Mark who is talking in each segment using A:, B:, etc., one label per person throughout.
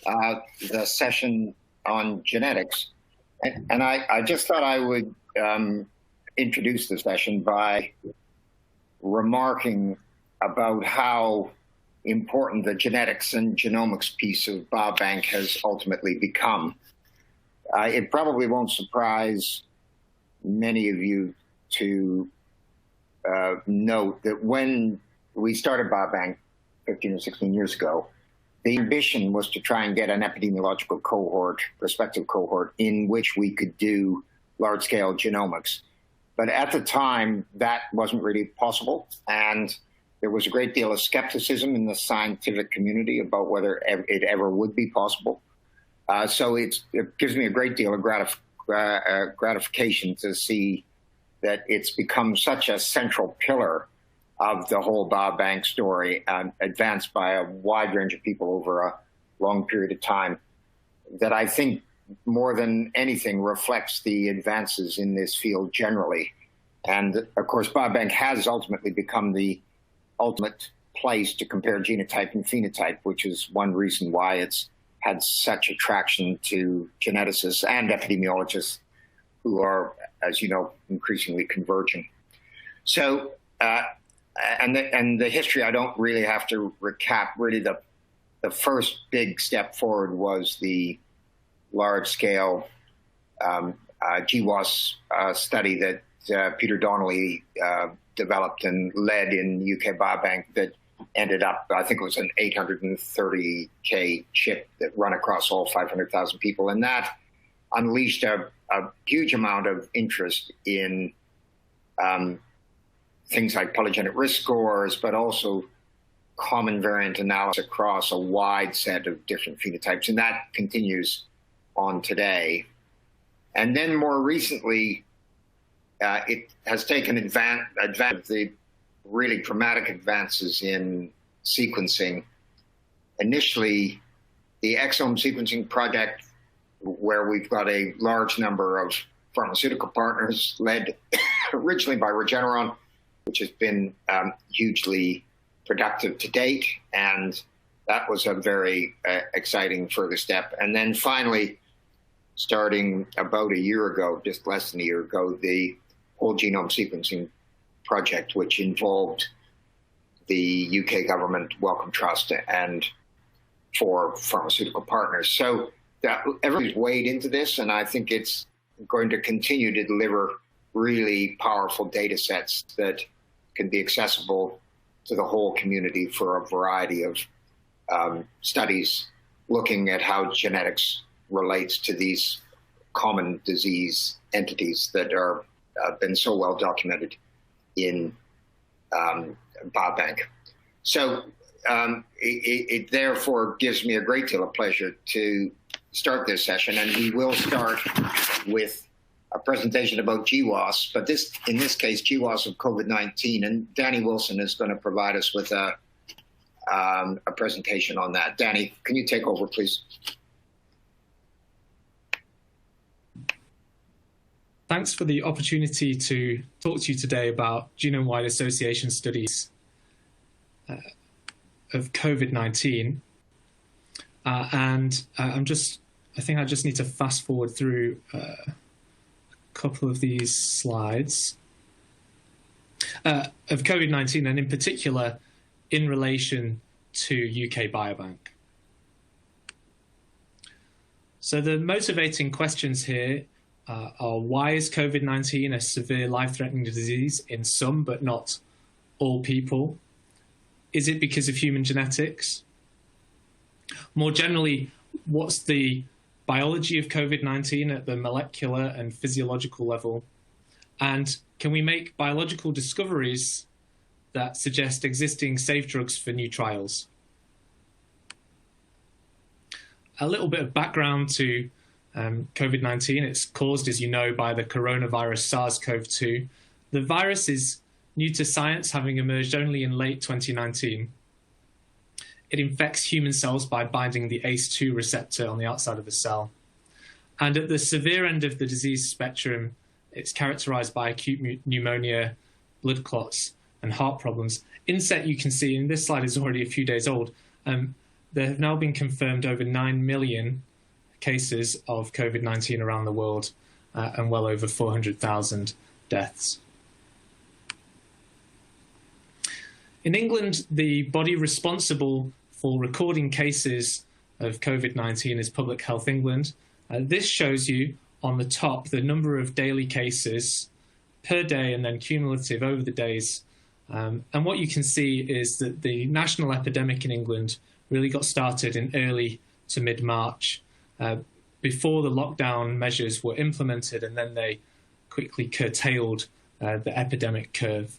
A: the session on genetics. And I just thought I would introduce the session by remarking about how important the genetics and genomics piece of Biobank has ultimately become. It probably won't surprise many of you to note that when we started Biobank 15 or 16 years ago, the ambition was to try and get an epidemiological cohort, prospective cohort, in which we could do large-scale genomics. But at the time, that wasn't really possible, and there was a great deal of skepticism in the scientific community about whether it ever would be possible. So it gives me a great deal of gratification to see that it's become such a central pillar of the whole Biobank story, advanced by a wide range of people over a long period of time, that I think more than anything reflects the advances in this field generally. And of course, Biobank has ultimately become the ultimate place to compare genotype and phenotype, which is one reason why it's had such attraction to geneticists and epidemiologists who are, as you know, increasingly converging. So, and the history, I don't really have to recap. Really, the first big step forward was the large-scale GWAS study that Peter Donnelly developed and led in UK Biobank that ended up, I think it was an 830K chip that run across all 500,000 people. And that unleashed a huge amount of interest in things like polygenic risk scores, but also common variant analysis across a wide set of different phenotypes. And that continues on today. And then more recently, it has taken advantage of the really dramatic advances in sequencing. Initially, the exome sequencing project, where we've got a large number of pharmaceutical partners, led originally by Regeneron, which has been hugely productive to date. And that was a very exciting further step. And then finally, starting about a year ago, just less than a year ago, the whole genome sequencing project, which involved the UK government, Wellcome Trust, and 4 pharmaceutical partners. So everybody's weighed into this, and I think it's going to continue to deliver really powerful data sets that can be accessible to the whole community for a variety of studies looking at how genetics relates to these common disease entities that are been so well documented in Biobank. So it therefore gives me a great deal of pleasure to start this session, and we will start with a presentation about GWAS, but in this case, GWAS of COVID-19, and Danny Wilson is going to provide us with a presentation on that. Danny, can you take over, please?
B: Thanks for the opportunity to talk to you today about genome-wide association studies of COVID-19. And I think I just need to fast forward through a couple of these slides of COVID-19, and in particular, in relation to UK Biobank. So the motivating questions here are, why is COVID-19 a severe life-threatening disease in some but not all people? Is it because of human genetics? More generally, what's the biology of COVID-19 at the molecular and physiological level? And can we make biological discoveries that suggest existing safe drugs for new trials? A little bit of background to COVID-19. It's caused, as you know, by the coronavirus SARS-CoV-2. The virus is new to science, having emerged only in late 2019. It infects human cells by binding the ACE2 receptor on the outside of the cell. And at the severe end of the disease spectrum, it's characterized by acute pneumonia, blood clots, and heart problems. Inset, you can see, and this slide is already a few days old, there have now been confirmed over 9 million cases of COVID-19 around the world, and well over 400,000 deaths. In England, the body responsible for recording cases of COVID-19 is Public Health England. This shows you on the top the number of daily cases per day and then cumulative over the days. And what you can see is that the national epidemic in England really got started in early to mid-March, before the lockdown measures were implemented, and then they quickly curtailed the epidemic curve.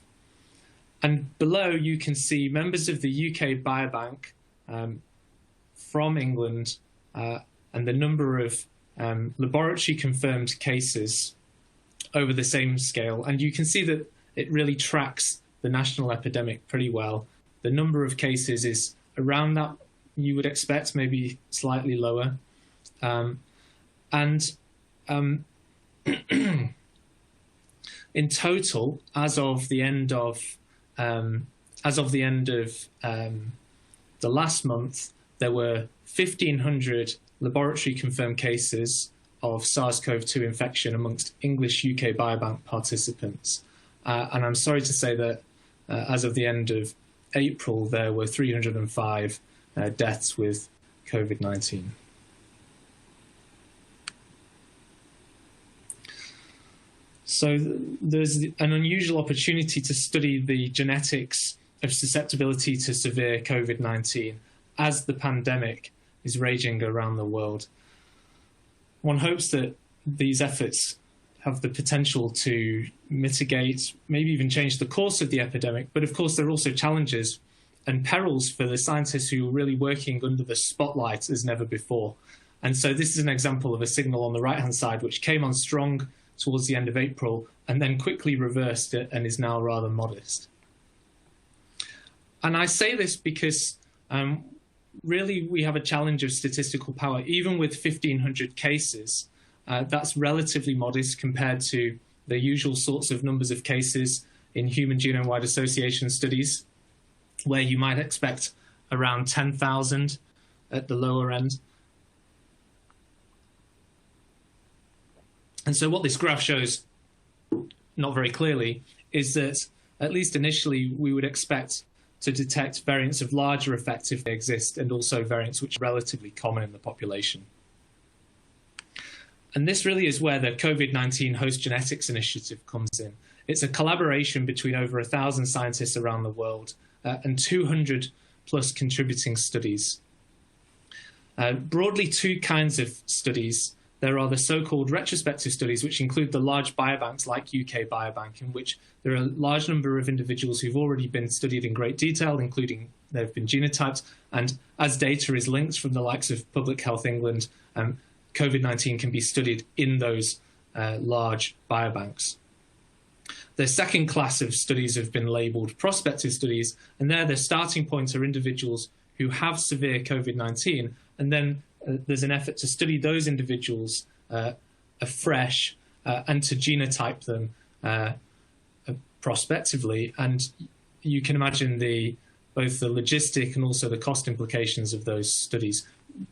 B: And below you can see members of the UK Biobank from England, and the number of laboratory confirmed cases over the same scale. And you can see that it really tracks the national epidemic pretty well. The number of cases is around that you would expect, maybe slightly lower. In total, as of the end of the last month, there were 1,500 laboratory confirmed cases of SARS-CoV-2 infection amongst English UK Biobank participants. And I'm sorry to say that as of the end of April, there were 305 deaths with COVID-19. So there's an unusual opportunity to study the genetics of susceptibility to severe COVID-19 as the pandemic is raging around the world. One hopes that these efforts have the potential to mitigate, maybe even change the course of the epidemic. But of course, there are also challenges and perils for the scientists who are really working under the spotlight as never before. And so this is an example of a signal on the right-hand side, which came on strong towards the end of April and then quickly reversed it and is now rather modest. And I say this because really we have a challenge of statistical power. Even with 1,500 cases, that's relatively modest compared to the usual sorts of numbers of cases in human genome-wide association studies, where you might expect around 10,000 at the lower end. And so what this graph shows, not very clearly, is that at least initially we would expect to detect variants of larger effect if they exist, and also variants which are relatively common in the population. And this really is where the COVID-19 Host Genetics Initiative comes in. It's a collaboration between over 1,000 scientists around the world and 200 plus contributing studies. Broadly, two kinds of studies. There are the so-called retrospective studies, which include the large biobanks like UK Biobank, in which there are a large number of individuals who've already been studied in great detail, including they've been genotyped. And as data is linked from the likes of Public Health England, COVID-19 can be studied in those large biobanks. The second class of studies have been labeled prospective studies, and there the starting points are individuals who have severe COVID-19, and then there's an effort to study those individuals afresh and to genotype them prospectively. And you can imagine both the logistic and also the cost implications of those studies.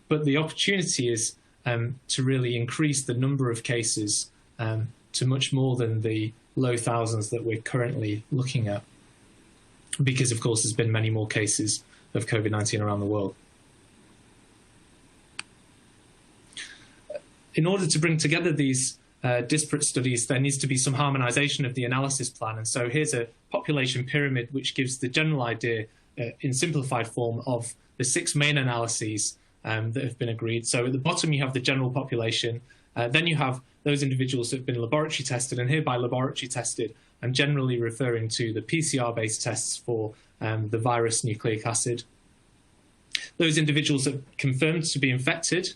B: But the opportunity is to really increase the number of cases to much more than the low thousands that we're currently looking at, because of course there's been many more cases of COVID-19 around the world. In order to bring together these disparate studies, there needs to be some harmonization of the analysis plan. And so here's a population pyramid which gives the general idea in simplified form of the 6 main analyses that have been agreed. So at the bottom you have the general population, then you have those individuals that have been laboratory tested, and here by laboratory tested I'm generally referring to the PCR-based tests for the virus nucleic acid. Those individuals that are confirmed to be infected,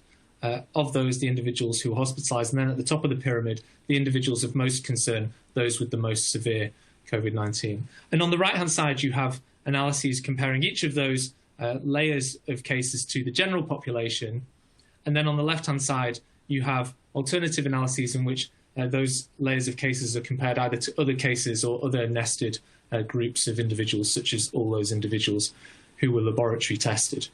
B: of those, the individuals who are hospitalized, and then at the top of the pyramid, the individuals of most concern, those with the most severe COVID-19. And on the right-hand side, you have analyses comparing each of those layers of cases to the general population. And then on the left-hand side, you have alternative analyses in which those layers of cases are compared either to other cases or other nested groups of individuals, such as all those individuals who were laboratory tested.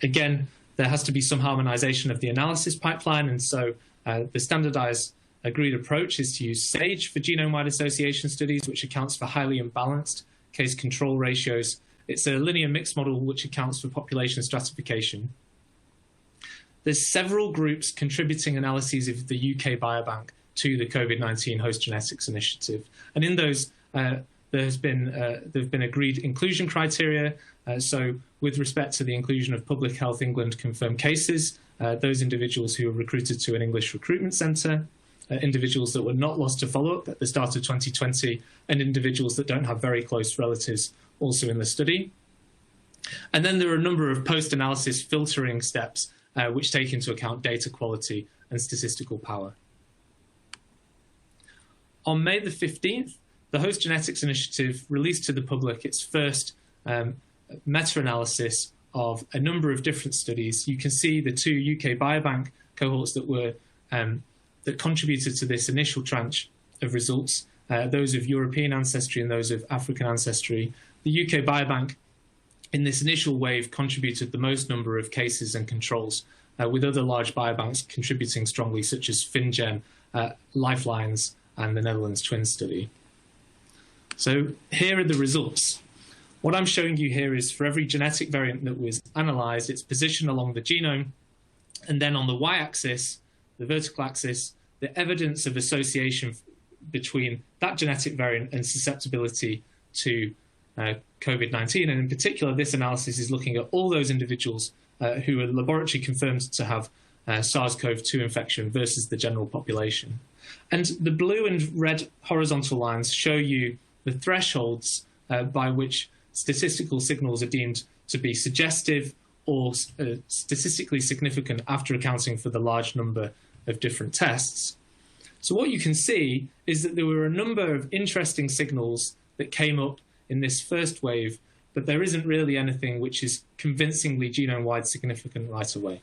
B: Again, there has to be some harmonization of the analysis pipeline, and so the standardized agreed approach is to use SAGE for genome-wide association studies, which accounts for highly imbalanced case control ratios. It's a linear mixed model which accounts for population stratification. There's several groups contributing analyses of the UK Biobank to the COVID-19 Host Genetics Initiative. And in those, there have been agreed inclusion criteria. So with respect to the inclusion of Public Health England confirmed cases, those individuals who were recruited to an English recruitment centre, individuals that were not lost to follow-up at the start of 2020, and individuals that don't have very close relatives also in the study. And then there are a number of post-analysis filtering steps which take into account data quality and statistical power. On May the 15th, the Host Genetics Initiative released to the public its first meta-analysis of a number of different studies. You can see the two UK Biobank cohorts that were that contributed to this initial tranche of results, those of European ancestry and those of African ancestry. The UK Biobank, in this initial wave, contributed the most number of cases and controls, with other large biobanks contributing strongly, such as FinGen, Lifelines, and the Netherlands Twin study. So here are the results. What I'm showing you here is for every genetic variant that was analysed, its position along the genome, and then on the y-axis, the vertical axis, the evidence of association between that genetic variant and susceptibility to COVID-19. And in particular, this analysis is looking at all those individuals who are laboratory confirmed to have SARS-CoV-2 infection versus the general population. And the blue and red horizontal lines show you the thresholds by which statistical signals are deemed to be suggestive or statistically significant after accounting for the large number of different tests. So what you can see is that there were a number of interesting signals that came up in this first wave, but there isn't really anything which is convincingly genome-wide significant right away.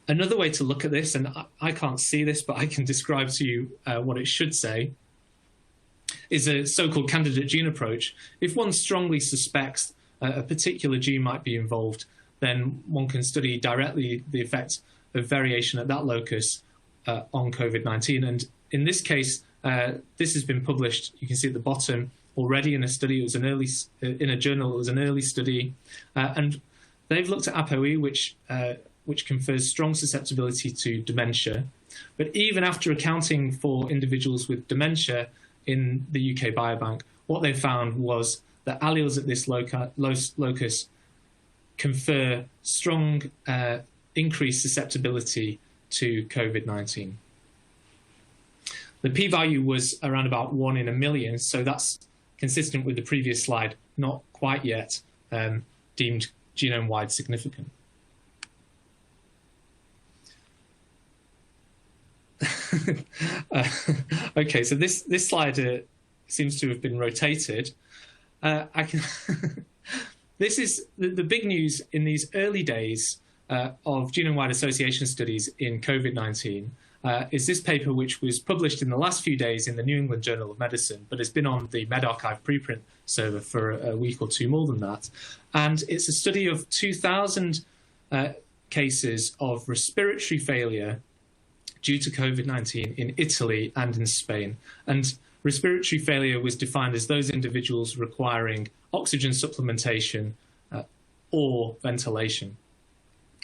B: Another way to look at this, and I can't see this, but I can describe to you what it should say, is a so-called candidate gene approach. If one strongly suspects a particular gene might be involved, then one can study directly the effect of variation at that locus on COVID-19. And in this case, this has been published, you can see at the bottom, already in a study. It was an early, in a journal, it was an early study. And they've looked at ApoE, which confers strong susceptibility to dementia. But even after accounting for individuals with dementia in the UK Biobank, what they found was that alleles at this locus confer strong increased susceptibility to COVID-19. The p-value was around about 1 in a million, so that's consistent with the previous slide, not quite yet deemed genome-wide significant. Okay, so this slide seems to have been rotated. This is the big news in these early days of genome-wide association studies in COVID-19 is this paper, which was published in the last few days in the New England Journal of Medicine, but has been on the medRxiv preprint server for a week or two more than that. And it's a study of 2,000 cases of respiratory failure due to COVID-19 in Italy and in Spain. And respiratory failure was defined as those individuals requiring oxygen supplementation or ventilation.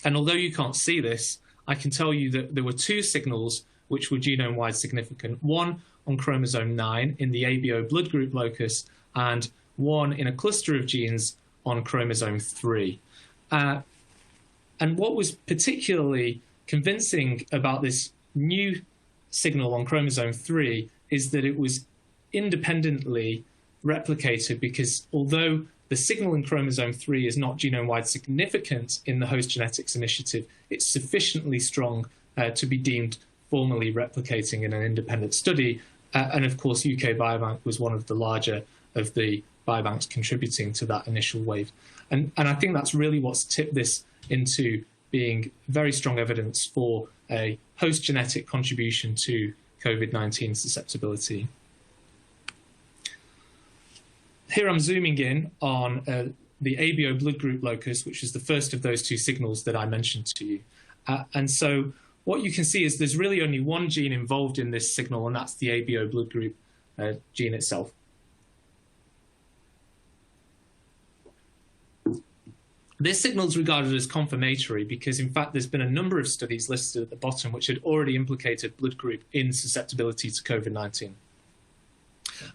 B: And although you can't see this, I can tell you that there were two signals which were genome-wide significant, one on chromosome 9 in the ABO blood group locus, and one in a cluster of genes on chromosome 3. And what was particularly convincing about this new signal on chromosome 3 is that it was independently replicated, because although the signal in chromosome 3 is not genome-wide significant in the Host Genetics Initiative, it's sufficiently strong to be deemed formally replicating in an independent study. And of course, UK Biobank was one of the larger of the biobanks contributing to that initial wave. And I think that's really what's tipped this into being very strong evidence for a host genetic contribution to COVID-19 susceptibility. Here I'm zooming in on the ABO blood group locus, which is the first of those two signals that I mentioned to you. And so what you can see is there's really only one gene involved in this signal, and that's the ABO blood group gene itself. This signal is regarded as confirmatory because, in fact, there's been a number of studies listed at the bottom which had already implicated blood group in susceptibility to COVID-19.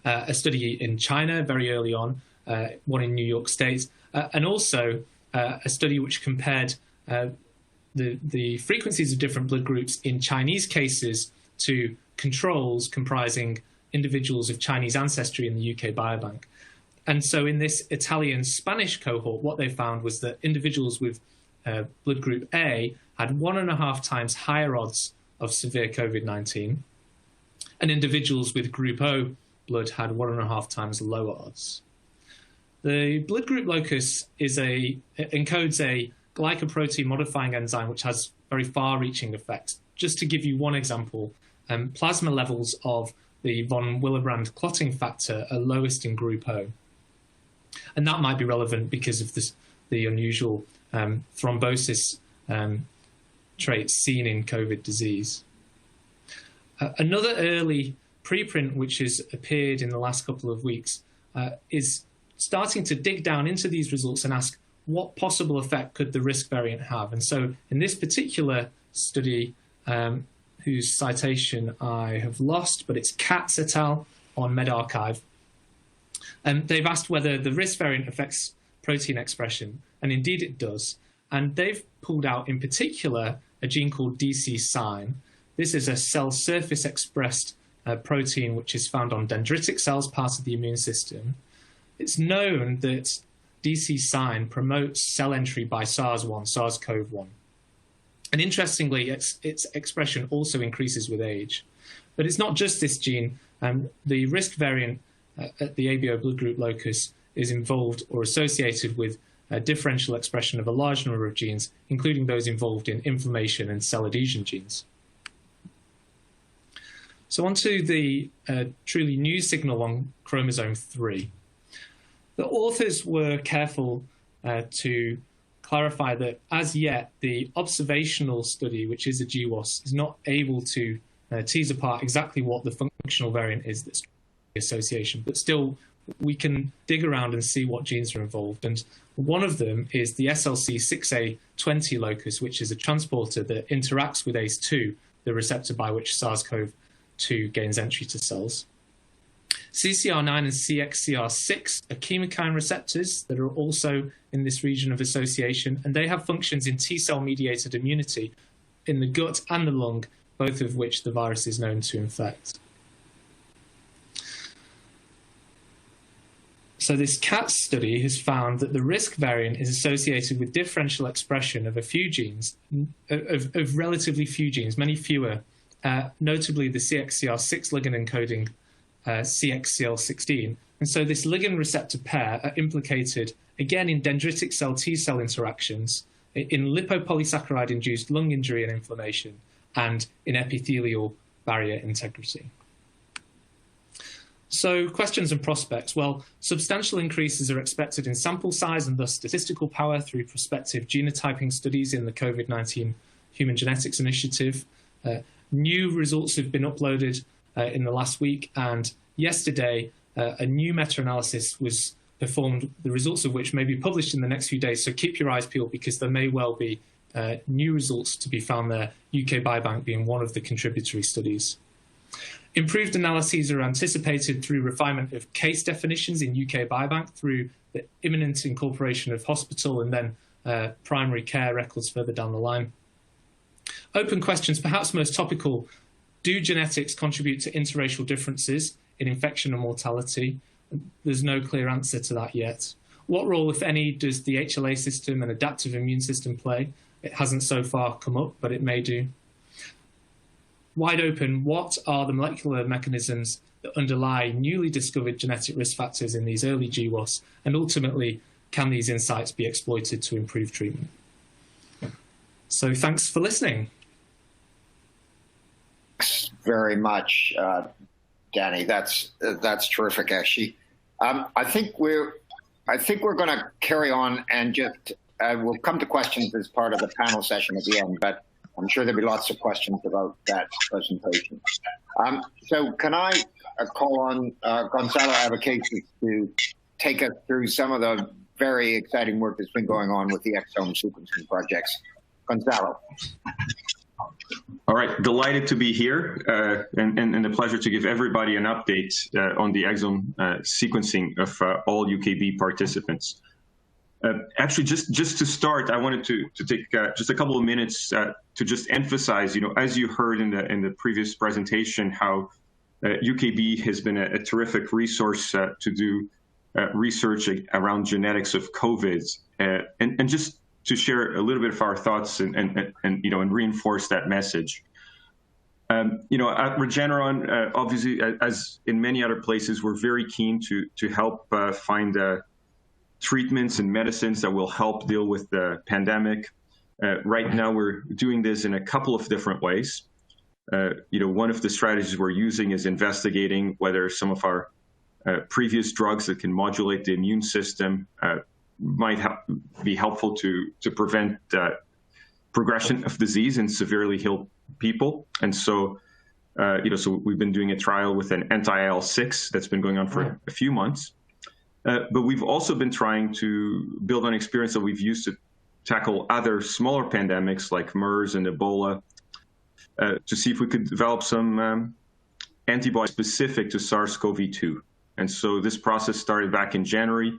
B: A study in China very early on, one in New York State, and also a study which compared the frequencies of different blood groups in Chinese cases to controls comprising individuals of Chinese ancestry in the UK Biobank. And so in this Italian-Spanish cohort, what they found was that individuals with blood group A had 1.5 times higher odds of severe COVID-19, and individuals with group O blood had 1.5 times lower odds. The blood group locus encodes a glycoprotein modifying enzyme which has very far-reaching effects. Just to give you one example, plasma levels of the von Willebrand clotting factor are lowest in group O. And that might be relevant because of the unusual thrombosis traits seen in COVID disease. Another early preprint which has appeared in the last couple of weeks is starting to dig down into these results and ask what possible effect could the risk variant have. And so in this particular study, whose citation I have lost, but it's Katz et al. On medRxiv, they've asked whether the risk variant affects protein expression, and indeed it does. And they've pulled out, in particular, a gene called DC sign. This is a cell surface expressed protein which is found on dendritic cells, part of the immune system. It's known that DC sign promotes cell entry by SARS-CoV-1. And interestingly, its expression also increases with age. But it's not just this gene. The risk variant at the ABO blood group locus is involved or associated with differential expression of a large number of genes, including those involved in inflammation and cell adhesion genes. So on to the truly new signal on chromosome 3. The authors were careful to clarify that as yet the observational study, which is a GWAS, is not able to tease apart exactly what the functional variant is that's association, but still we can dig around and see what genes are involved. And one of them is the SLC6A20 locus, which is a transporter that interacts with ACE2, the receptor by which SARS-CoV-2 gains entry to cells. CCR9 and CXCR6 are chemokine receptors that are also in this region of association, and they have functions in T-cell mediated immunity in the gut and the lung, both of which the virus is known to infect. So this Katz study has found that the risk variant is associated with differential expression of a few genes, of relatively few genes, many fewer, notably the CXCR6 ligand encoding CXCL16. And so this ligand receptor pair are implicated, again, in dendritic cell T-cell interactions, in lipopolysaccharide-induced lung injury and inflammation, and in epithelial barrier integrity. So questions and prospects. Well, substantial increases are expected in sample size and thus statistical power through prospective genotyping studies in the COVID-19 Human Genetics Initiative. New results have been uploaded in the last week, and yesterday a new meta-analysis was performed, the results of which may be published in the next few days, so keep your eyes peeled because there may well be new results to be found there, UK Biobank being one of the contributory studies. Improved analyses are anticipated through refinement of case definitions in UK Biobank through the imminent incorporation of hospital and then primary care records further down the line. Open questions, perhaps most topical. Do genetics contribute to interracial differences in infection and mortality? There's no clear answer to that yet. What role, if any, does the HLA system and adaptive immune system play? It hasn't so far come up, but it may do. Wide open, what are the molecular mechanisms that underlie newly discovered genetic risk factors in these early GWAS? And ultimately, can these insights be exploited to improve treatment? So thanks for listening.
A: Thanks very much, Danny. That's terrific, actually. I think we're I think we're going to carry on and just we'll come to questions as part of the panel session at the end, but I'm sure there'll be lots of questions about that presentation. So can I call on Gonzalo Abacakis to take us through some of the very exciting work that's been going on with the exome sequencing projects. Gonzalo.
C: All right, delighted to be here and a pleasure to give everybody an update on the exome sequencing of all UKB participants. Actually, just to start, I wanted to take just a couple of minutes to just emphasize, as you heard in the previous presentation, how UKB has been a terrific resource to do research around genetics of COVID, and just to share a little bit of our thoughts and reinforce that message. At Regeneron, obviously, as in many other places, we're very keen to help find treatments and medicines that will help deal with the pandemic. Right now, we're doing this in a couple of different ways. One of the strategies we're using is investigating whether some of our previous drugs that can modulate the immune system might be helpful to prevent progression of disease in severely ill people. And so, so we've been doing a trial with an anti-IL-6 that's been going on for a few months. But we've also been trying to build on experience that we've used to tackle other smaller pandemics like MERS and Ebola to see if we could develop some antibodies specific to SARS-CoV-2. And so this process started back in January.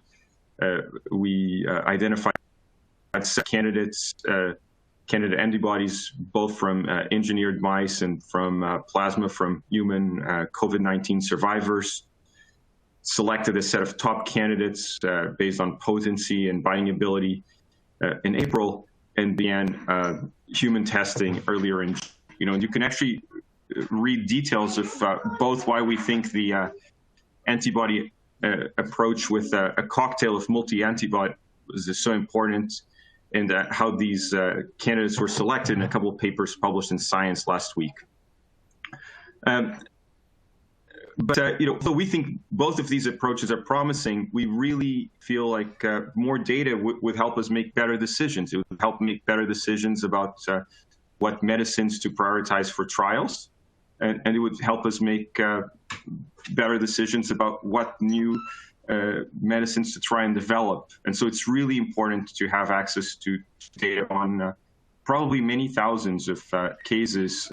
C: We identified candidate antibodies, both from engineered mice and from plasma from human COVID-19 survivors, selected a set of top candidates based on potency and binding ability in April, and began human testing earlier in, and you can actually read details of both why we think the antibody approach with a cocktail of multi-antibodies is so important, and how these candidates were selected in a couple of papers published in Science last week. So we think both of these approaches are promising. We really feel like more data would help us make better decisions. It would help make better decisions about what medicines to prioritize for trials. And it would help us make better decisions about what new medicines to try and develop. And so it's really important to have access to data on probably many thousands of cases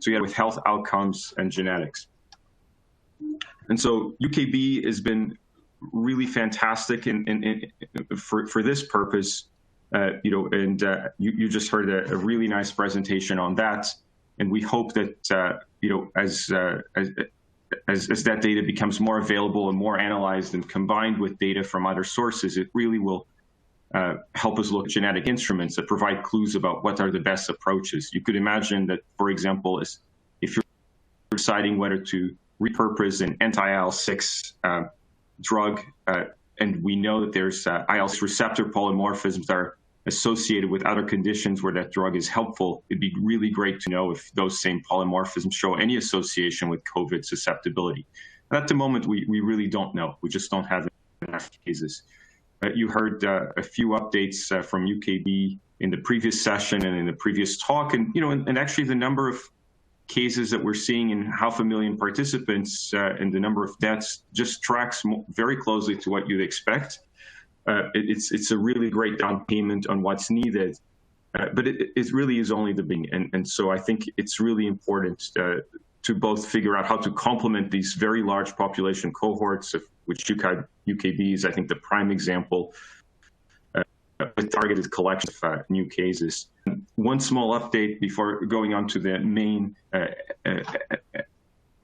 C: together with health outcomes and genetics. And so UKB has been really fantastic for this purpose, and you just heard a really nice presentation on that. And we hope that as that data becomes more available and more analyzed and combined with data from other sources, it really will help us look at genetic instruments that provide clues about what are the best approaches. You could imagine that, for example, if you're deciding whether to repurpose an anti-IL-6 drug, and we know that there's IL-6 receptor polymorphisms that are associated with other conditions where that drug is helpful, it'd be really great to know if those same polymorphisms show any association with COVID susceptibility. And at the moment, we really don't know. We just don't have enough cases. You heard a few updates from UKB in the previous session and in the previous talk, and actually the number of cases that we're seeing in 500,000 participants and the number of deaths just tracks very closely to what you'd expect. It's a really great down payment on what's needed, but it really is only the beginning. And so I think it's really important to both figure out how to complement these very large population cohorts, of which UKB is, I think, the prime example, with targeted collection of new cases. One small update before going on to the main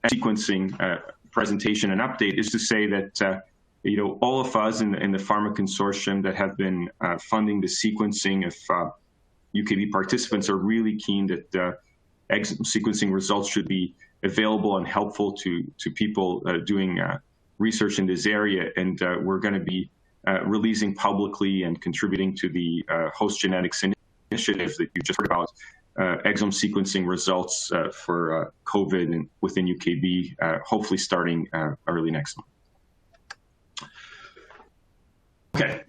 C: sequencing presentation and update is to say that all of us in the pharma consortium that have been funding the sequencing of UKB participants are really keen that exome sequencing results should be available and helpful to people doing research in this area, and we're going to be releasing publicly and contributing to the host genetics initiative that you just heard about, exome sequencing results for COVID and within UKB, hopefully starting early next month. Okay,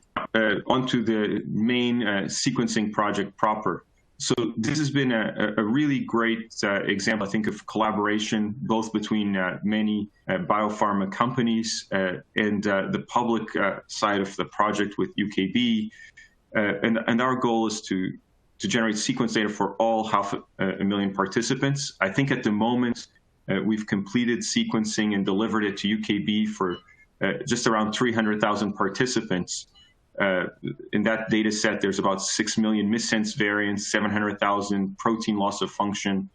C: onto the main sequencing project proper. So this has been a really great example, I think, of collaboration, both between many biopharma companies and the public side of the project with UKB. And our goal is to generate sequence data for all 500,000 participants. I think at the moment, we've completed sequencing and delivered it to UKB for just around 300,000 participants. In that data set, there's about 6 million missense variants, 700,000 protein loss of function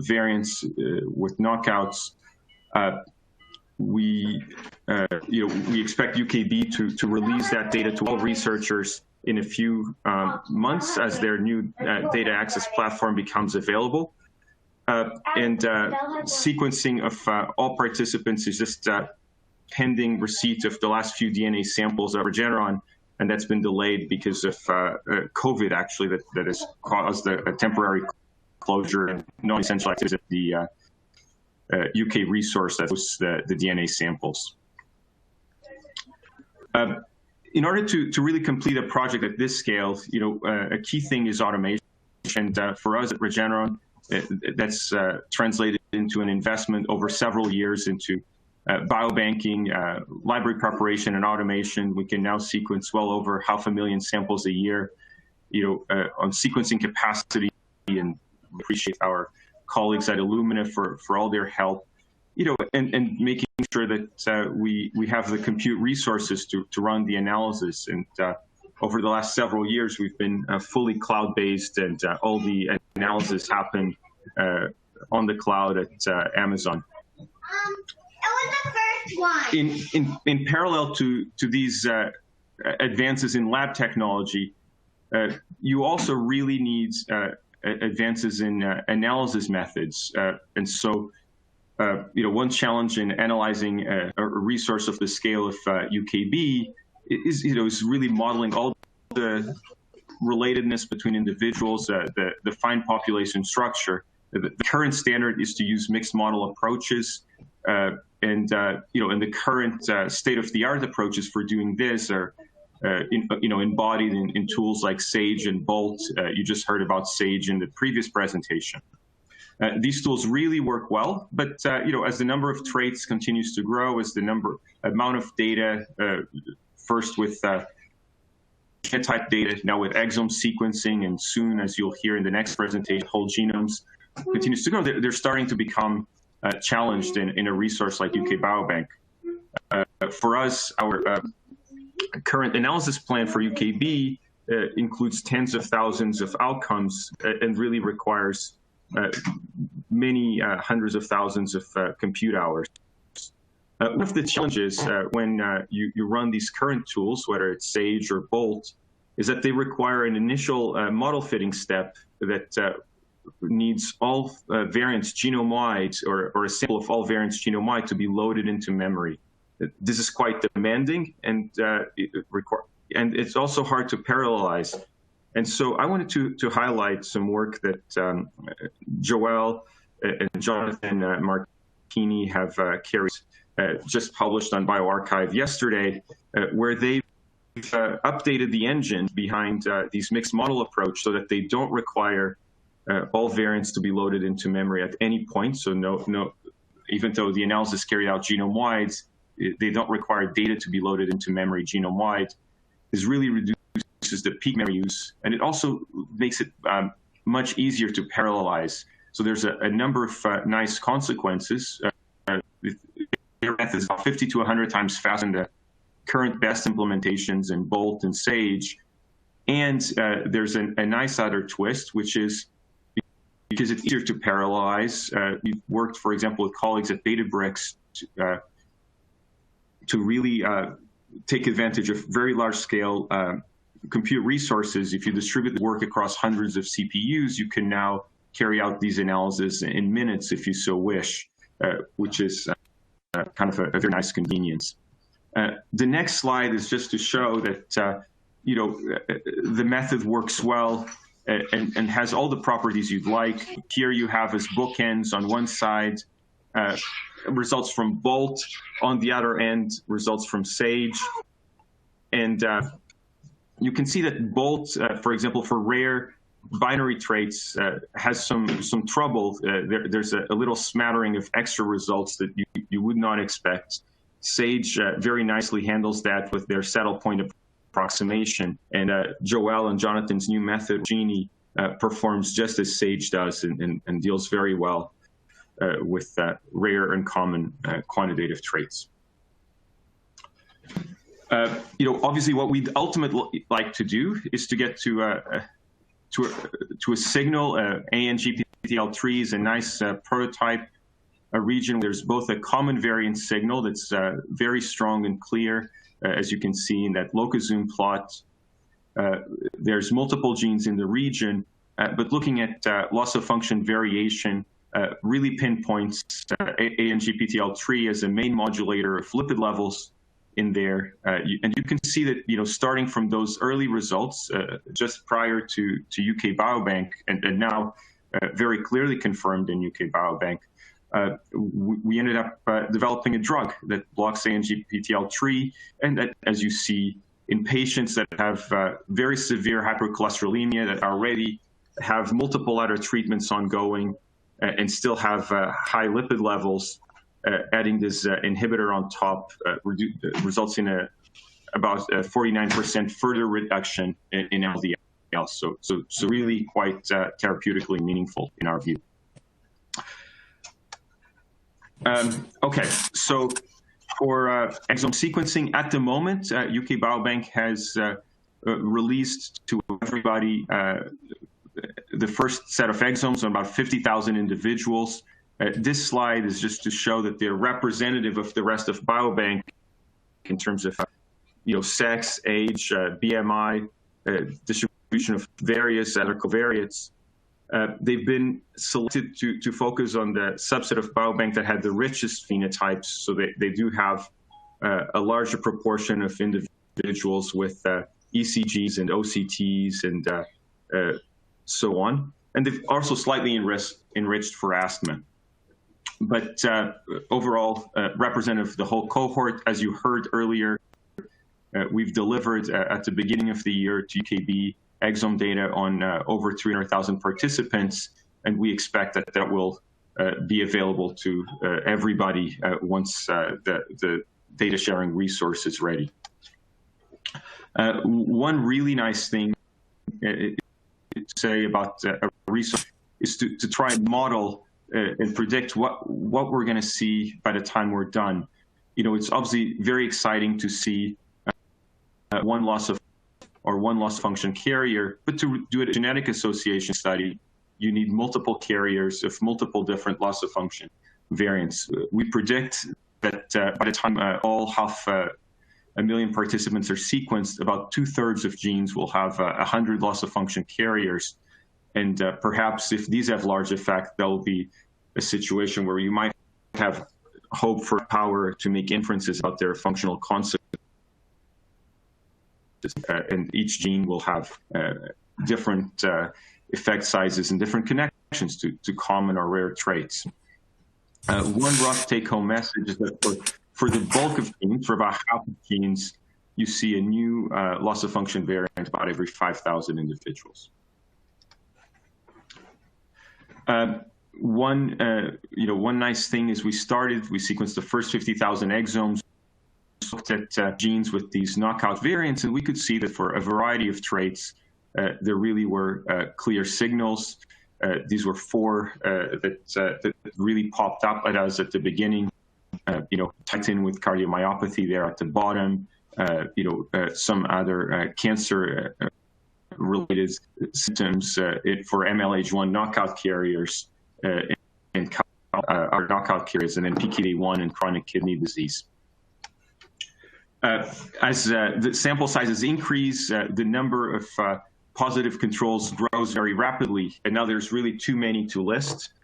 C: variants with knockouts. We expect UKB to release that data to all researchers in a few months as their new data access platform becomes available. And sequencing of all participants is just pending receipt of the last few DNA samples of Regeneron, and that's been delayed because of COVID, actually, that has caused a temporary closure and non-essential activities at the UK resource that hosts the DNA samples. In order to really complete a project at this scale, a key thing is automation. And for us at Regeneron, that's translated into an investment over several years into biobanking, library preparation, and automation. We can now sequence well over 500,000 samples a year. On sequencing capacity, and we appreciate our colleagues at Illumina for all their help. And making sure that we have the compute resources to run the analysis. And over the last several years, we've been fully cloud-based, and all the analysis happen on the cloud at Amazon.
D: It was the first one.
C: In parallel to these advances in lab technology, you also really need advances in analysis methods. And so, one challenge in analyzing a resource of the scale of UKB is really modeling all the relatedness between individuals, the fine population structure. The current standard is to use mixed model approaches, and the current state-of-the-art approaches for doing this are embodied in tools like SAGE and BOLT. You just heard about SAGE in the previous presentation. These tools really work well, but as the number of traits continues to grow, as the amount of data, first with genotype data, now with exome sequencing, and soon, as you'll hear in the next presentation, whole genomes continues to grow, they're starting to become challenged in a resource like UK Biobank. For us, our current analysis plan for UKB includes tens of thousands of outcomes and really requires many hundreds of thousands of compute hours. One of the challenges when you run these current tools, whether it's SAGE or BOLT, is that they require an initial model fitting step that needs all variants genome-wide, or a sample of all variants genome-wide, to be loaded into memory. This is quite demanding, and it's also hard to parallelize. And so I wanted to highlight some work that Joelle and Jonathan Martini have carried, just published on bioRxiv yesterday, where they've updated the engine behind these mixed model approach so that they don't require all variants to be loaded into memory at any point. So no, even though the analysis carried out genome-wide, they don't require data to be loaded into memory genome-wide. This really reduces the peak memory use, and it also makes it much easier to parallelize. So there's a number of nice consequences. Their method is about 50 to 100 times faster than the current best implementations in BOLT and SAGE. And there's a nice other twist, which is because it's easier to parallelize. We've worked, for example, with colleagues at Databricks to really take advantage of very large-scale compute resources. If you distribute the work across hundreds of CPUs, you can now carry out these analyses in minutes if you so wish, which is kind of a very nice convenience. The next slide is just to show that the method works well and has all the properties you'd like. Here you have as bookends on one side results from BOLT, on the other end results from SAGE. And you can see that both, for example, for rare binary traits has some trouble. There's a little smattering of extra results that you would not expect. SAGE very nicely handles that with their saddle point approximation. And Joel and Jonathan's new method, Genie, performs just as SAGE does and deals very well with rare and common quantitative traits. Obviously, what we'd ultimately like to do is to get to a signal. ANGPTL3 is a nice prototype, a region where there's both a common variant signal that's very strong and clear, as you can see in that locozoom plot. There's multiple genes in the region, but looking at loss of function variation really pinpoints ANGPTL3 as a main modulator of lipid levels in there. And you can see that, starting from those early results just prior to UK Biobank and now very clearly confirmed in UK Biobank, we ended up developing a drug that blocks ANGPTL3, and that, as you see, in patients that have very severe hypercholesterolemia that already have multiple other treatments ongoing and still have high lipid levels, adding this inhibitor on top results in about a 49% further reduction in LDL. So really quite therapeutically meaningful in our view. Okay, so for exome sequencing, at the moment, UK Biobank has released to everybody the first set of exomes on about 50,000 individuals. This slide is just to show that they're representative of the rest of Biobank in terms of sex, age, BMI, distribution of various other covariates. They've been selected to focus on the subset of Biobank that had the richest phenotypes, so they do have a larger proportion of individuals with ECGs and OCTs and so on. And they've also slightly enriched for asthma. But overall, representative of the whole cohort. As you heard earlier, we've delivered at the beginning of the year to UKB exome data on over 300,000 participants, and we expect that will be available to everybody once the data sharing resource is ready. One really nice thing to say about a resource is to try and model and predict what we're going to see by the time we're done. It's obviously very exciting to see one loss of function carrier, but to do a genetic association study, you need multiple carriers of multiple different loss of function variants. We predict that by the time all 500,000 participants are sequenced, about 2/3 of genes will have 100 loss of function carriers. And perhaps if these have large effect, there will be a situation where you might have hope for power to make inferences about their functional consequences. And each gene will have different effect sizes and different connections to common or rare traits. One rough take-home message is that for the bulk of genes, for about half of genes, you see a new loss of function variant about every 5,000 individuals. One nice thing is we sequenced the first 50,000 exomes, looked at genes with these knockout variants, and we could see that for a variety of traits, there really were clear signals. These were 4 that really popped up at us at the beginning. Titin with cardiomyopathy there at the bottom. Some other cancer related symptoms for MLH1 knockout carriers and our knockout carriers, and then PKD1 and chronic kidney disease. As the sample sizes increase, the number of positive controls grows very rapidly, and now there's really too many to list.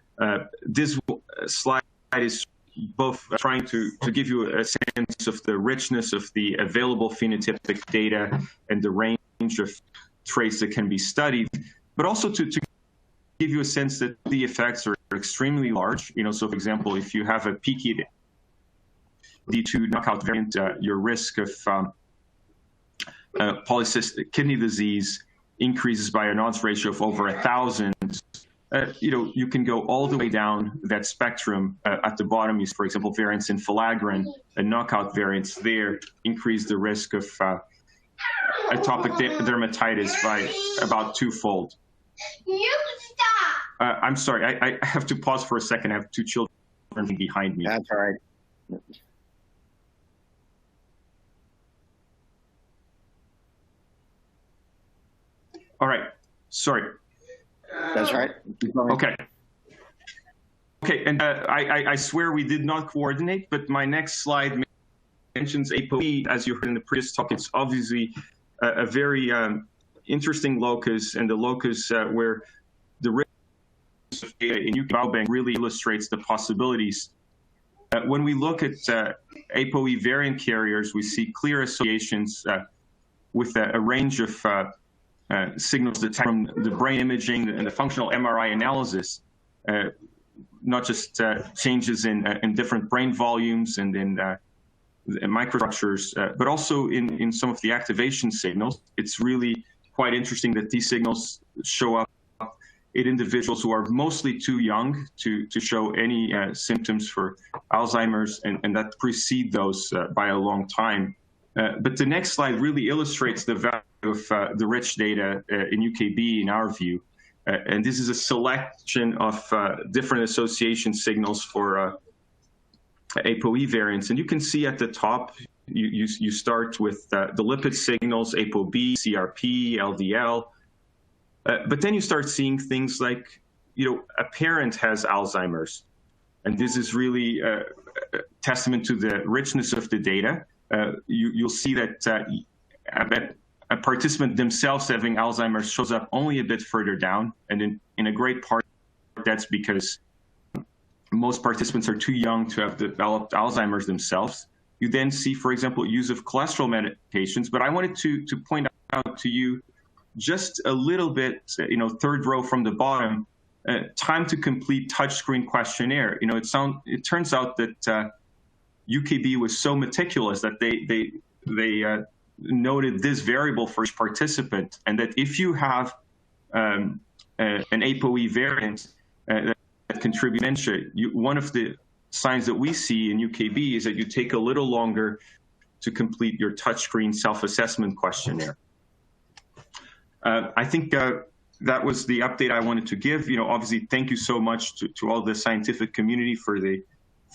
C: This slide is both trying to give you a sense of the richness of the available phenotypic data and the range of traits that can be studied, but also to give you a sense that the effects are extremely large. So for example, if you have a PKD2 knockout variant, your risk of polycystic kidney disease increases by an odds ratio of over 1,000. You can go all the way down that spectrum. At the bottom, you see, for example, variants in filaggrin and knockout variants there increase the risk of atopic dermatitis by about twofold.
D: You stop.
C: I'm sorry, I have to pause for a second. I have two children behind me.
A: That's all right.
C: All right, sorry.
A: That's right.
C: Okay. Okay, and I swear we did not coordinate, but my next slide mentions ApoE. As you heard in the previous talk, it's obviously a very interesting locus, and the locus where the risk of data in Biobank really illustrates the possibilities. When we look at ApoE variant carriers, we see clear associations with a range of signals detected from the brain imaging and the functional MRI analysis, not just changes in different brain volumes and in microstructures, but also in some of the activation signals. It's really quite interesting that these signals show up in individuals who are mostly too young to show any symptoms for Alzheimer's, and that precede those by a long time. But the next slide really illustrates the value of the rich data in UKB, in our view. And this is a selection of different association signals for ApoE variants. And you can see at the top, you start with the lipid signals, ApoB, CRP, LDL. But then you start seeing things like, a parent has Alzheimer's. And this is really a testament to the richness of the data. You'll see that a participant themselves having Alzheimer's shows up only a bit further down. And in a great part, that's because most participants are too young to have developed Alzheimer's themselves. You then see, for example, use of cholesterol medications. But I wanted to point out to you just a little bit, third row from the bottom, time to complete touchscreen questionnaire. It turns out that UKB was so meticulous that they noted this variable for each participant, and that if you have an ApoE variant that contributes dementia, one of the signs that we see in UKB is that you take a little longer to complete your touchscreen self-assessment questionnaire. I think that was the update I wanted to give. Obviously, thank you so much to all the scientific community for the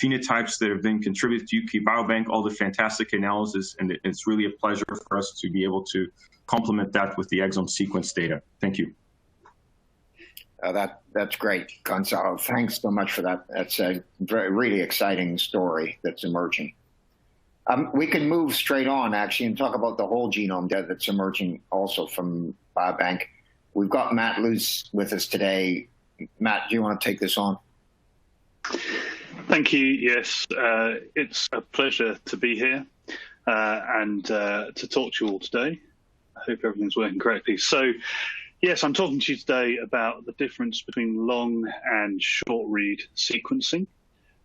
C: phenotypes that have been contributed to UK Biobank, all the fantastic analysis, and it's really a pleasure for us to be able to complement that with the exome sequence data. Thank you.
A: That's great, Gonzalo. Thanks so much for that. That's a really exciting story that's emerging. We can move straight on, actually, and talk about the whole genome data that's emerging also from Biobank. We've got Matt Luce with us today. Matt, do you want to take this on?
E: Thank you. Yes, it's a pleasure to be here and to talk to you all today. I hope everything's working correctly. So, yes, I'm talking to you today about the difference between long and short read sequencing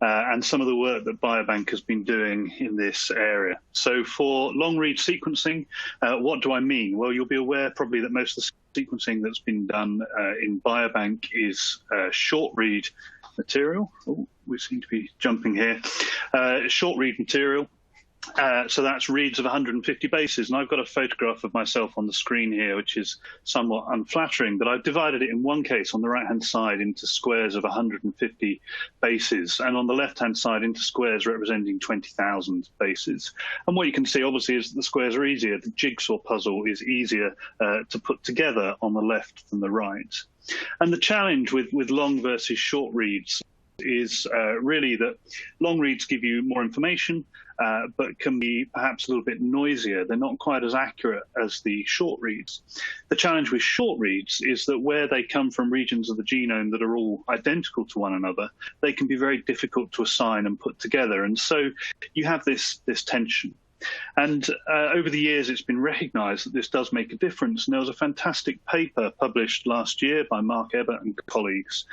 E: and some of the work that Biobank has been doing in this area. So for long read sequencing, what do I mean? Well, you'll be aware probably that most of the sequencing that's been done in Biobank is short read material. Oh, we seem to be jumping here. Short read material. So that's reads of 150 bases. And I've got a photograph of myself on the screen here, which is somewhat unflattering, but I've divided it in one case on the right-hand side into squares of 150 bases, and on the left-hand side into squares representing 20,000 bases. And what you can see, obviously, is that the squares are easier. The jigsaw puzzle is easier to put together on the left than the right. And the challenge with long versus short reads is really that long reads give you more information, but can be perhaps a little bit noisier. They're not quite as accurate as the short reads. The challenge with short reads is that where they come from regions of the genome that are all identical to one another, they can be very difficult to assign and put together. And so you have this tension. And over the years, it's been recognized that this does make a difference. And there was a fantastic paper published last year by Mark Ebert and colleagues,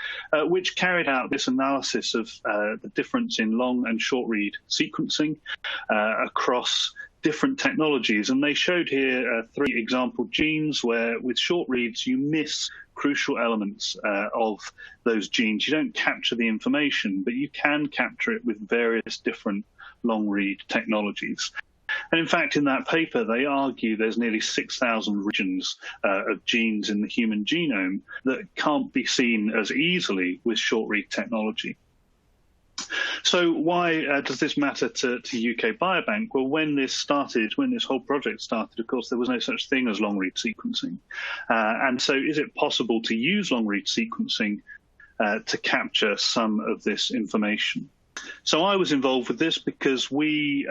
E: which carried out this analysis of the difference in long and short read sequencing across different technologies. And they showed here 3 example genes where with short reads you miss crucial elements of those genes. You don't capture the information, but you can capture it with various different long read technologies. And in fact, in that paper, they argue there's nearly 6,000 regions of genes in the human genome that can't be seen as easily with short read technology. So why does this matter to UK Biobank? Well, when this whole project started, of course, there was no such thing as long-read sequencing. And so is it possible to use long-read sequencing to capture some of this information? So I was involved with this because I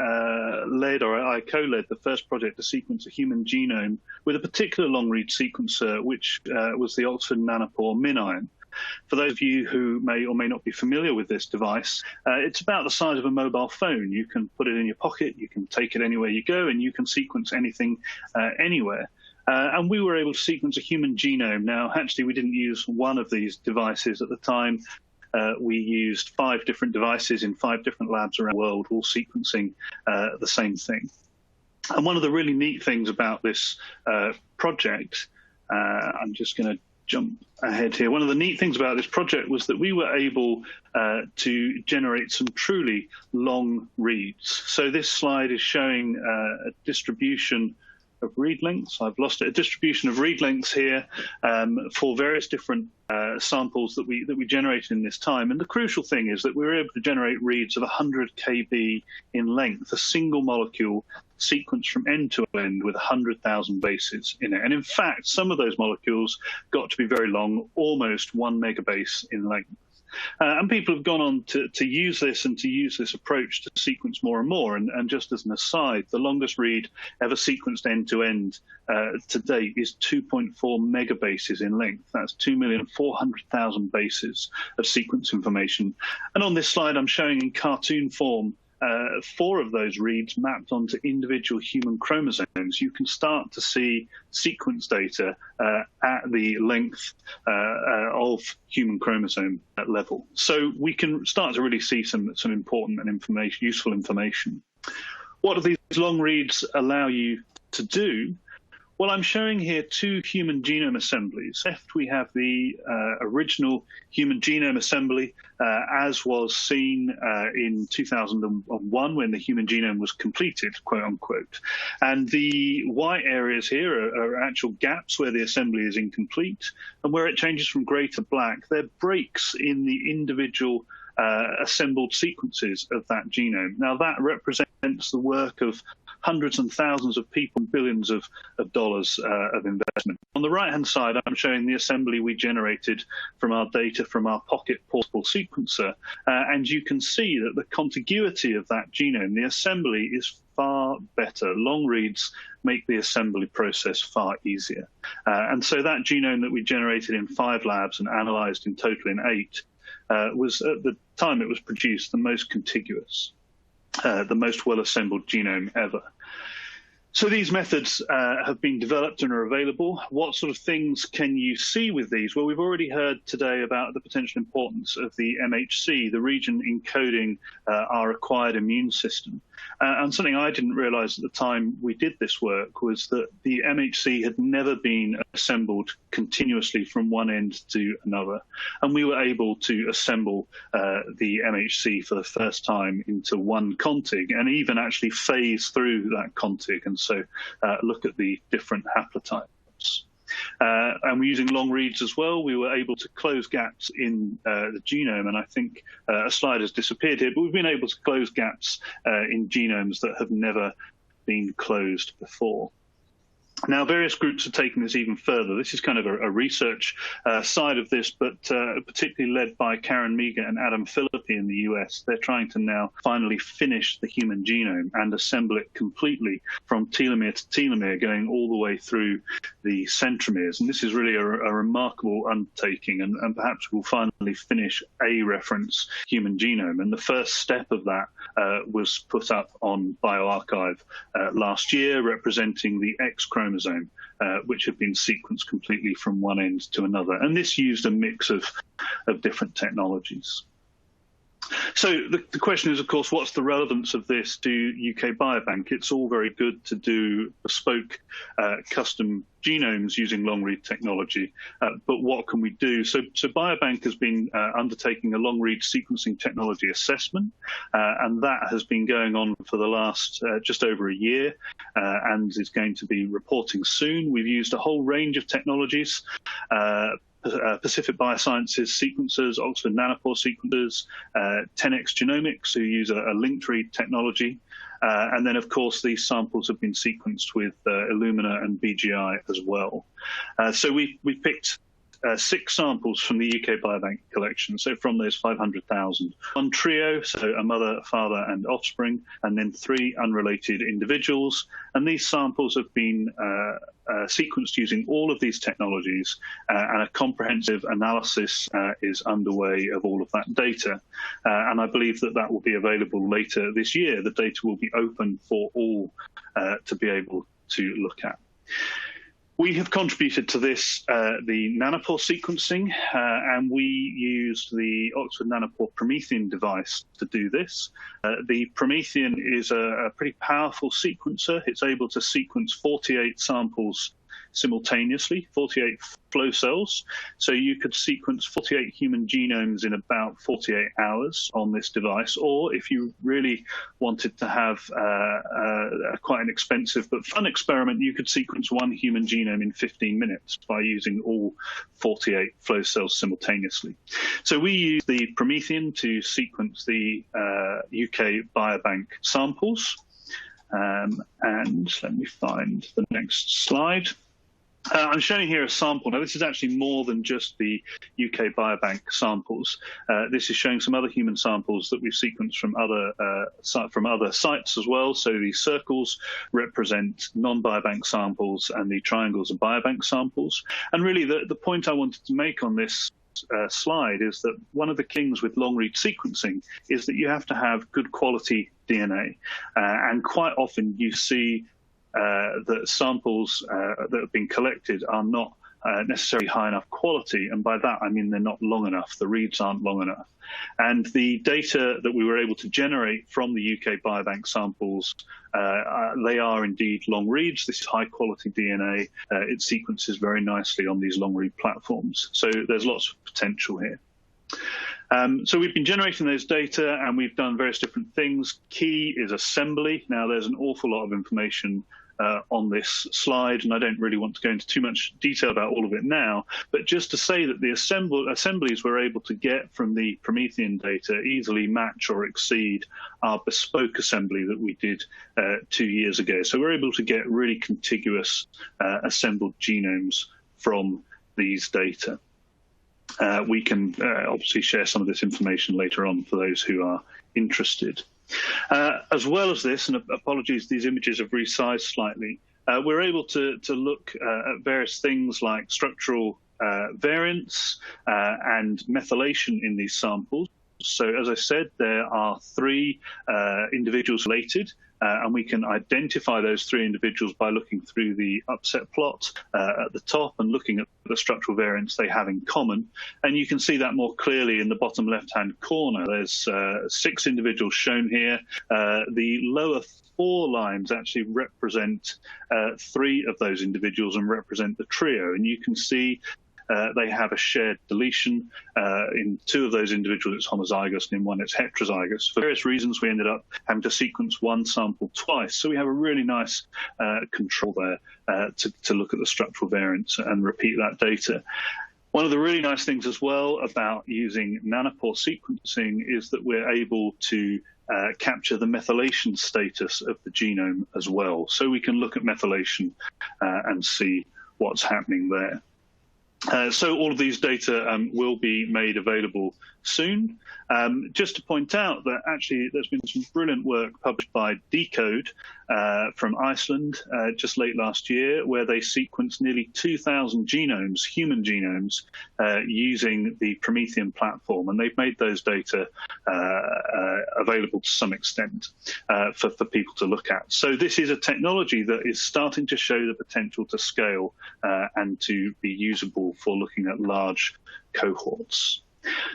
E: co-led the first project to sequence a human genome with a particular long-read sequencer, which was the Oxford Nanopore MinION. For those of you who may or may not be familiar with this device, it's about the size of a mobile phone. You can put it in your pocket, you can take it anywhere you go, and you can sequence anything anywhere. And we were able to sequence a human genome. Now, actually, we didn't use one of these devices at the time. We used 5 different devices in 5 different labs around the world, all sequencing the same thing. And one of the really neat things about this project, I'm just going to jump ahead here. One of the neat things about this project was that we were able to generate some truly long reads. So this slide is showing a distribution of read lengths. I've lost it. A distribution of read lengths here for various different samples that we generated in this time. And the crucial thing is that we were able to generate reads of 100 kb in length, a single molecule sequenced from end to end with 100,000 bases in it. And in fact, some of those molecules got to be very long, almost 1 megabase in length. And people have gone on to use this and to use this approach to sequence more and more. And just as an aside, the longest read ever sequenced end-to-end to date is 2.4 megabases in length. That's 2,400,000 bases of sequence information. And on this slide, I'm showing in cartoon form 4 of those reads mapped onto individual human chromosomes. You can start to see sequence data at the length of human chromosome level. So we can start to really see some important and useful information. What do these long reads allow you to do? Well, I'm showing here 2 human genome assemblies. Left, we have the original human genome assembly, as was seen in 2001 when the human genome was completed, quote unquote. And the white areas here are actual gaps where the assembly is incomplete. And where it changes from grey to black, they're breaks in the individual assembled sequences of that genome. Now, that represents the work of hundreds and thousands of people, billions of dollars of investment. On the right-hand side, I'm showing the assembly we generated from our data from our pocket portable sequencer. And you can see that the contiguity of that genome, the assembly, is far better. Long reads make the assembly process far easier. And so that genome that we generated in 5 labs and analyzed in total in 8 was, at the time it was produced, the most contiguous. The most well-assembled genome ever. So these methods have been developed and are available. What sort of things can you see with these? Well, we've already heard today about the potential importance of the MHC, the region encoding our acquired immune system. And something I didn't realize at the time we did this work was that the MHC had never been assembled continuously from one end to another. And we were able to assemble the MHC for the first time into one contig and even actually phase through that contig. And so look at the different haplotypes. And we're using long reads as well. We were able to close gaps in the genome, and I think a slide has disappeared here, but we've been able to close gaps in genomes that have never been closed before. Now, various groups are taking this even further. This is kind of a research side of this, but particularly led by Karen Meager and Adam Philippi in the US. They're trying to now finally finish the human genome and assemble it completely from telomere to telomere, going all the way through the centromeres. And this is really a remarkable undertaking, and perhaps we'll finally finish a reference human genome. And the first step of that was put up on bioRxiv last year, representing the X chromosome, which had been sequenced completely from one end to another. And this used a mix of different technologies. So the question is, of course, what's the relevance of this to UK Biobank? It's all very good to do bespoke custom genomes using long-read technology, but what can we do? So Biobank has been undertaking a long-read sequencing technology assessment, and that has been going on for the last just over a year, and is going to be reporting soon. We've used a whole range of technologies, Pacific Biosciences sequencers, Oxford Nanopore sequencers, 10x Genomics, who use a linked read technology. And then, of course, these samples have been sequenced with Illumina and BGI as well. So we picked 6 samples from the UK Biobank collection, so from those 500,000. 1 trio, so a mother, father, and offspring, and then 3 unrelated individuals. And these samples have been sequenced using all of these technologies, and a comprehensive analysis is underway of all of that data. And I believe that that will be available later this year. The data will be open for all to be able to look at. We have contributed to this, the nanopore sequencing, and we used the Oxford Nanopore Promethean device to do this. The Promethean is a pretty powerful sequencer. It's able to sequence 48 samples simultaneously, 48 flow cells. So you could sequence 48 human genomes in about 48 hours on this device, or if you really wanted to have quite an expensive but fun experiment, you could sequence 1 human genome in 15 minutes by using all 48 flow cells simultaneously. So we use the Promethean to sequence the UK Biobank samples. And let me find the next slide. I'm showing here a sample. Now, this is actually more than just the UK Biobank samples. This is showing some other human samples that we've sequenced from other sites as well. So these circles represent non-biobank samples, and the triangles are biobank samples. And really, the point I wanted to make on this slide is that one of the things with long-read sequencing is that you have to have good quality DNA. And quite often you see that samples that have been collected are not necessarily high enough quality, and by that I mean they're not long enough. The reads aren't long enough. And the data that we were able to generate from the UK Biobank samples, they are indeed long reads. This is high quality DNA. It sequences very nicely on these long read platforms. So there's lots of potential here. So we've been generating those data, and we've done various different things. Key is assembly. Now, there's an awful lot of information on this slide, and I don't really want to go into too much detail about all of it now, but just to say that the assemblies we're able to get from the Promethean data easily match or exceed our bespoke assembly that we did 2 years ago. So we're able to get really contiguous assembled genomes from these data. We can obviously share some of this information later on for those who are interested. As well as this, and apologies, these images have resized slightly, we're able to look at various things like structural variants and methylation in these samples. So as I said, there are 3 individuals related, and we can identify those 3 individuals by looking through the upset plot at the top and looking at the structural variants they have in common. And you can see that more clearly in the bottom left-hand corner. There's 6 individuals shown here. The lower 4 lines actually represent 3 of those individuals and represent the trio. And you can see they have a shared deletion. In 2 of those individuals, it's homozygous, and in 1, it's heterozygous. For various reasons, we ended up having to sequence 1 sample twice. So we have a really nice control there to look at the structural variants and repeat that data. One of the really nice things as well about using nanopore sequencing is that we're able to capture the methylation status of the genome as well. So we can look at methylation and see what's happening there. So all of these data will be made available soon. Just to point out that actually there's been some brilliant work published by Decode from Iceland just late last year, where they sequenced nearly 2,000 genomes, human genomes, using the Promethean platform. And they've made those data available to some extent for people to look at. So this is a technology that is starting to show the potential to scale and to be usable for looking at large cohorts.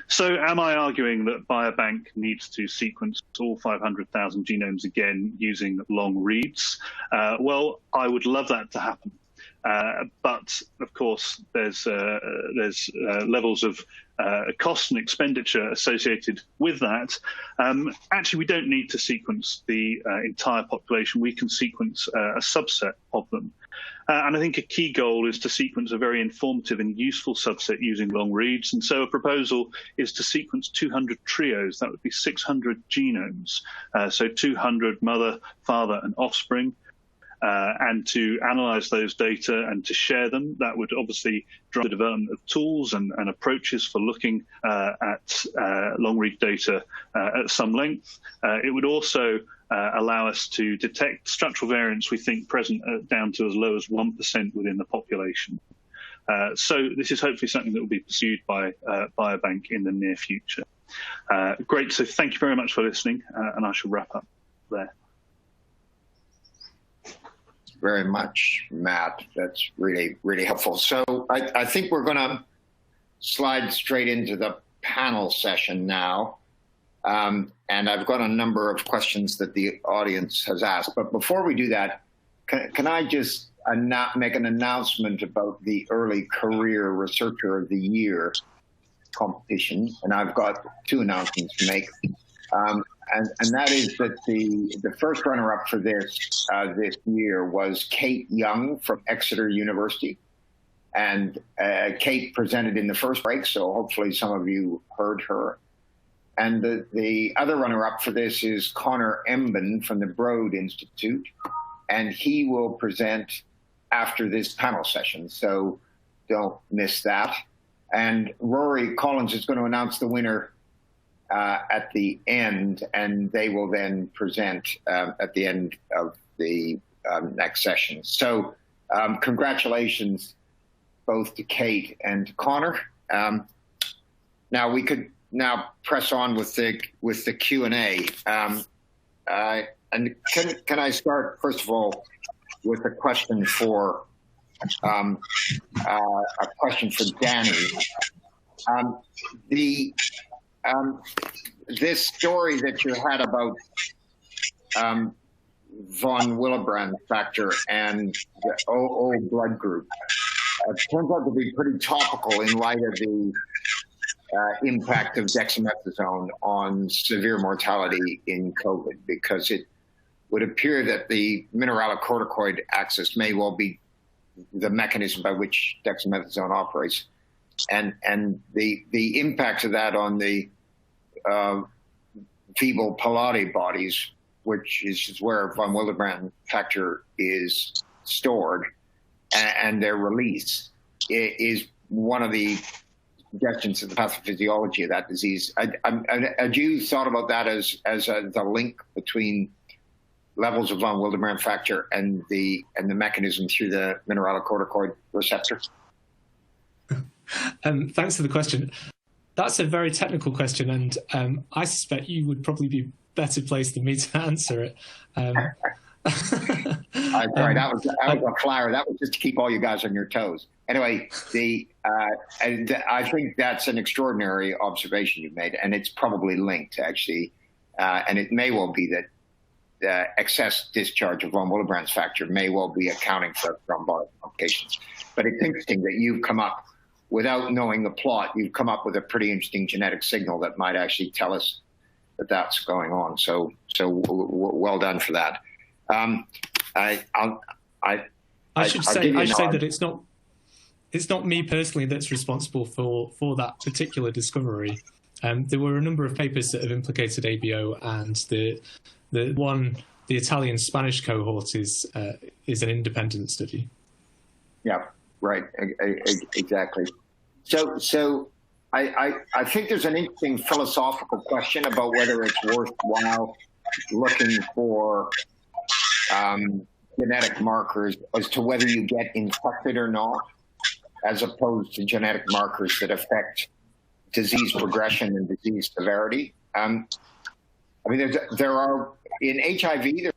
E: So am I arguing that Biobank needs to sequence all 500,000 genomes again using long reads? Well, I would love that to happen. But of course, there's levels of cost and expenditure associated with that. Actually, we don't need to sequence the entire population. We can sequence a subset of them. And I think a key goal is to sequence a very informative and useful subset using long reads. And so a proposal is to sequence 200 trios. That would be 600 genomes. So 200 mother, father, and offspring. And to analyze those data and to share them. That would obviously drive the development of tools and approaches for looking at long-read data at some length. It would also allow us to detect structural variants we think present down to as low as 1% within the population. So this is hopefully something that will be pursued by Biobank in the near future. Great, so thank you very much for listening, and I shall wrap up there.
A: Very much, Matt. That's really, really helpful. So I think we're going to slide straight into the panel session now. And I've got a number of questions that the audience has asked. But before we do that, can I just make an announcement about the Early Career Researcher of the Year competition? And I've got two announcements to make. And that is that the first runner-up for this year was Kate Young from Exeter University. And Kate presented in the first break, so hopefully some of you heard her. And the other runner-up for this is Connor Emben from the Broad Institute. And he will present after this panel session, so don't miss that. And Rory Collins is going to announce the winner at the end, and they will then present at the end of the next session. So congratulations both to Kate and to Connor. Now we could now press on with the Q&A. And can I start, first of all, with a question for Danny. This story that you had about von Willebrand factor and the O blood group turns out to be pretty topical in light of the impact of dexamethasone on severe mortality in COVID, because it would appear that the mineralocorticoid axis may well be the mechanism by which dexamethasone operates, and the impact of that on the feeble Palade bodies, which is where von Willebrand factor is stored, and their release is one of the suggestions of the pathophysiology of that disease. Had you thought about that as the link between levels of von Willebrand factor and the mechanism through the mineralocorticoid receptor?
B: Thanks for the question. That's a very technical question, and I suspect you would probably be better placed than me to answer it.
A: Sorry, that was a flyer. That was just to keep all you guys on your toes. Anyway, I think that's an extraordinary observation you've made, and it's probably linked, actually. And it may well be that excess discharge of von Willebrand's factor may well be accounting for thrombotic complications. But it's interesting that you've come up, without knowing the plot, you've come up with a pretty interesting genetic signal that might actually tell us that that's going on. So well done for that. I
B: should say that it's not me personally that's responsible for that particular discovery. There were a number of papers that have implicated ABO, and the Italian-Spanish cohort is an independent study.
A: Yeah, right, exactly. So I think there's an interesting philosophical question about whether it's worthwhile looking for genetic markers as to whether you get infected or not, as opposed to genetic markers that affect disease progression and disease severity. I mean, there are in HIV.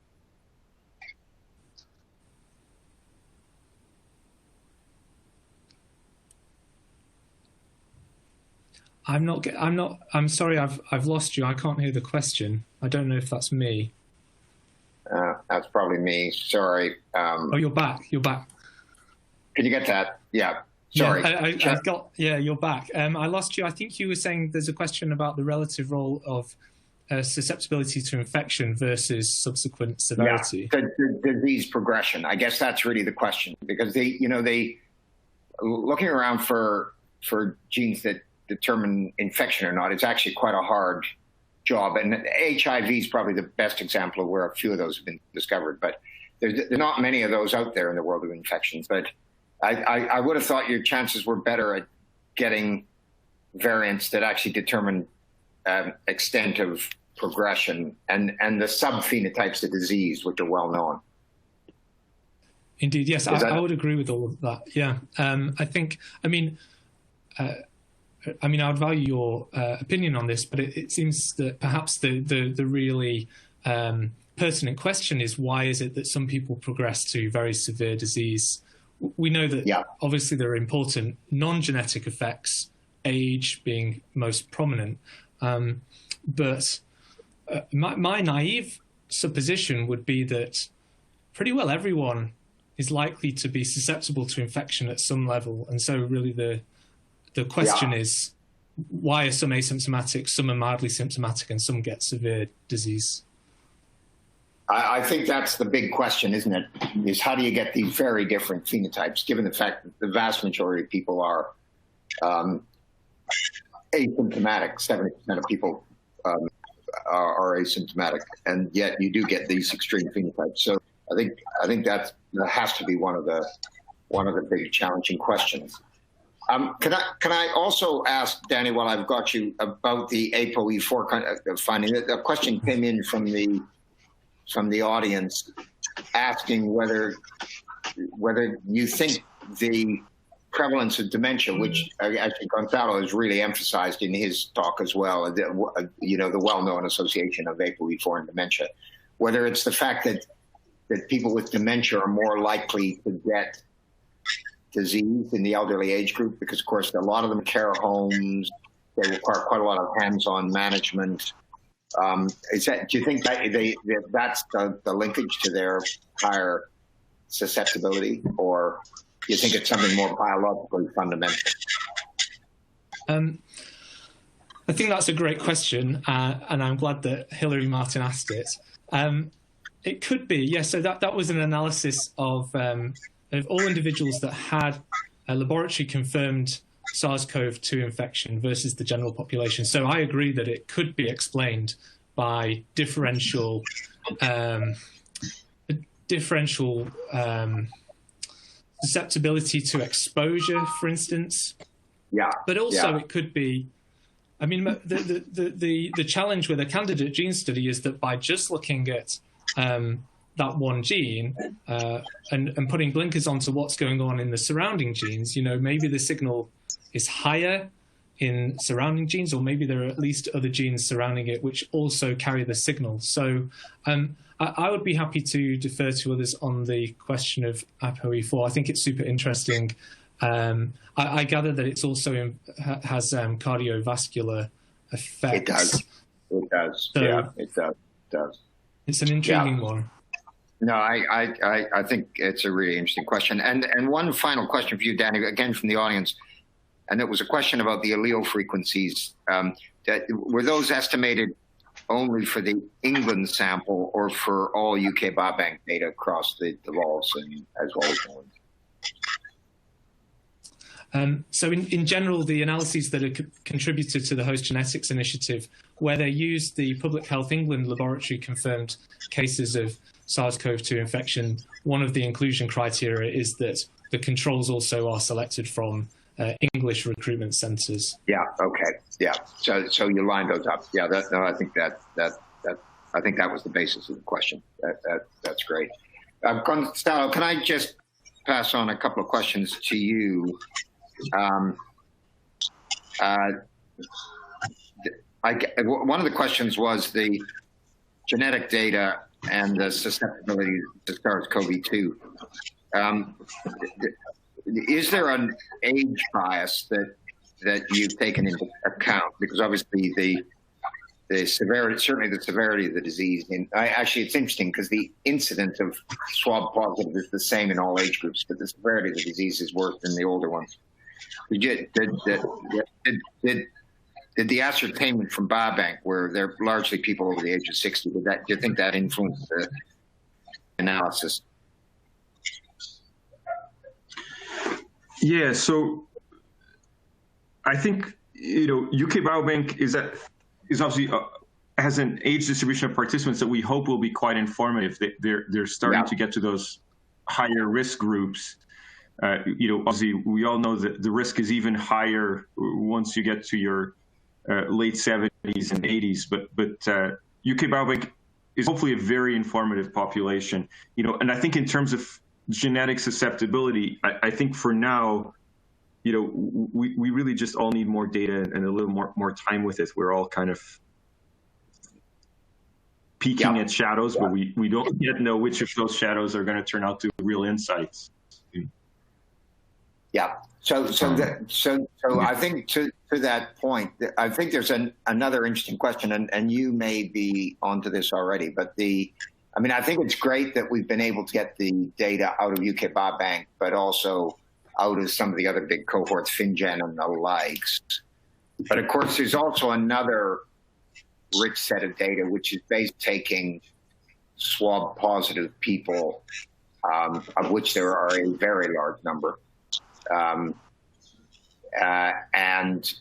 B: I'm sorry, I've lost you. I can't hear the question. I don't know if that's me.
A: That's probably me. Sorry.
B: Oh, you're back. You're back.
A: Can you get that? Yeah. Sorry.
B: Yeah, you're back. I lost you. I think you were saying there's a question about the relative role of susceptibility to infection versus subsequent severity.
A: Yeah, the disease progression. I guess that's really the question, because they looking around for genes that determine infection or not is actually quite a hard job. And HIV is probably the best example of where a few of those have been discovered, but there's not many of those out there in the world of infections. But I would have thought your chances were better at getting variants that actually determine extent of progression and the subphenotypes of disease, which are well known.
B: Indeed, yes, I would agree with all of that. Yeah, I would value your opinion on this, but it seems that perhaps the really pertinent question is, why is it that some people progress to very severe disease? We know that obviously there are important non-genetic effects, age being most prominent, but my naive supposition would be that pretty well everyone is likely to be susceptible to infection at some level. And so really the question is, why are some asymptomatic, some are mildly symptomatic, and some get severe disease?
A: I think that's the big question, isn't it? Is how do you get these very different phenotypes, given the fact that the vast majority of people are asymptomatic. 70% of people are asymptomatic, and yet you do get these extreme phenotypes. So I think that has to be one of the big challenging questions. Can I also ask, Danny, while I've got you, about the ApoE4 finding? A question came in from the audience asking whether you think the prevalence of dementia, which actually Gonzalo has really emphasized in his talk as well, the well-known association of ApoE4 and dementia, whether it's the fact that people with dementia are more likely to get disease in the elderly age group, because of course a lot of them care homes, they require quite a lot of hands-on management. Do you think that's the linkage to their higher susceptibility, or do you think it's something more biologically fundamental?
B: I think that's a great question, and I'm glad that Hilary Martin asked it. It could be, yes. So that was an analysis of all individuals that had a laboratory-confirmed SARS-CoV-2 infection versus the general population. So I agree that it could be explained by differential susceptibility to exposure, for instance.
A: Yeah.
B: But also it could be, I mean, the challenge with a candidate gene study is that by just looking at that one gene and putting blinkers onto what's going on in the surrounding genes, maybe the signal is higher in surrounding genes, or maybe there are at least other genes surrounding it which also carry the signal. So I would be happy to defer to others on the question of ApoE4. I think it's super interesting. I gather that it's also has cardiovascular effects.
A: It does.
B: So
A: yeah, it does.
B: It's an intriguing one.
A: No, I think it's a really interesting question. And one final question for you, Danny, again from the audience, and it was a question about the allele frequencies. Were those estimated only for the England sample or for all UK Biobank data across the laws and as well as England?
B: So in general, the analyses that are contributed to the Host Genetics Initiative, where they use the Public Health England laboratory-confirmed cases of SARS-CoV-2 infection, one of the inclusion criteria is that the controls also are selected from English recruitment centres.
A: Yeah. Okay. Yeah. So you line those up. Yeah. I think that was the basis of the question. That's great. Gonzalo, can I just pass on a couple of questions to you? One of the questions was the genetic data and the susceptibility to SARS-CoV-2. Is there an age bias that you've taken into account, because obviously the severity, certainly the severity of the disease. And actually, it's interesting because the incidence of swab positive is the same in all age groups, but the severity of the disease is worse in the older ones. Did the ascertainment from Biobank, where they're largely people over the age of 60, do you think that influenced the analysis?
C: Yeah, so I think, UK Biobank is obviously has an age distribution of participants that we hope will be quite informative. They're starting to get to those higher risk groups. Obviously, we all know that the risk is even higher once you get to your late 70s and 80s. But UK Biobank is hopefully a very informative population. And I think in terms of genetic susceptibility, I think for now, we really just all need more data and a little more time with it. We're all kind of peeking at shadows, but we don't yet know which of those shadows are going to turn out to real insights.
A: Yeah. So I think to that point, I think there's another interesting question, and you may be onto this already, but I think it's great that we've been able to get the data out of UK Biobank, but also out of some of the other big cohorts, FinGen and the likes. But of course, there's also another rich set of data, which is based taking swab positive people, of which there are a very large number, and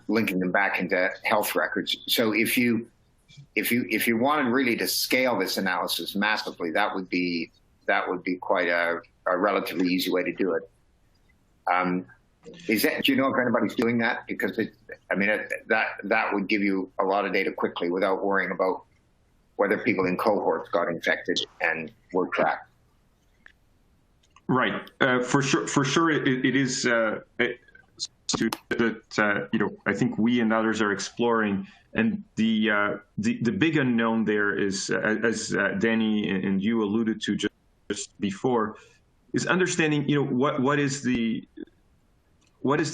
A: linking them back into health records. So if you wanted really to scale this analysis massively, that would be quite a relatively easy way to do it. Do you know if anybody's doing that? Because that would give you a lot of data quickly without worrying about whether people in cohorts got infected and were tracked.
C: Right. For sure, it is that I think we and others are exploring. And the big unknown there is, as Danny and you alluded to just before, is understanding what is the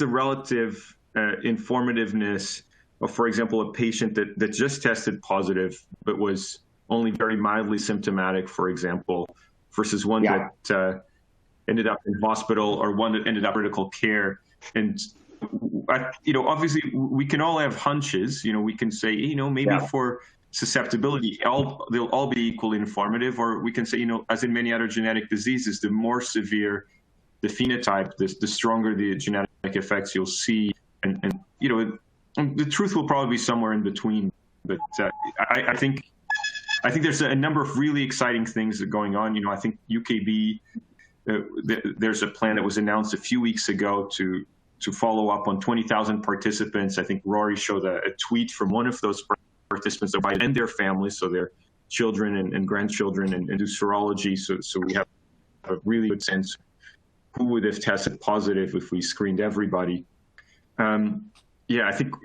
C: relative informativeness of, for example, a patient that just tested positive but was only very mildly symptomatic, for example, versus one that ended up in hospital or one that ended up in critical care. And obviously we can all have hunches. We can say, maybe for susceptibility, they'll all be equally informative, or we can say, as in many other genetic diseases, the more severe the phenotype, the stronger the genetic effects you'll see, and the truth will probably be somewhere in between. But I think there's a number of really exciting things that are going on. I think UKB, there's a plan that was announced a few weeks ago to follow up on 20,000 participants. I think Rory showed a tweet from one of those participants and their families, so their children and grandchildren, and do serology. So we have a really good sense who would have tested positive if we screened everybody. I think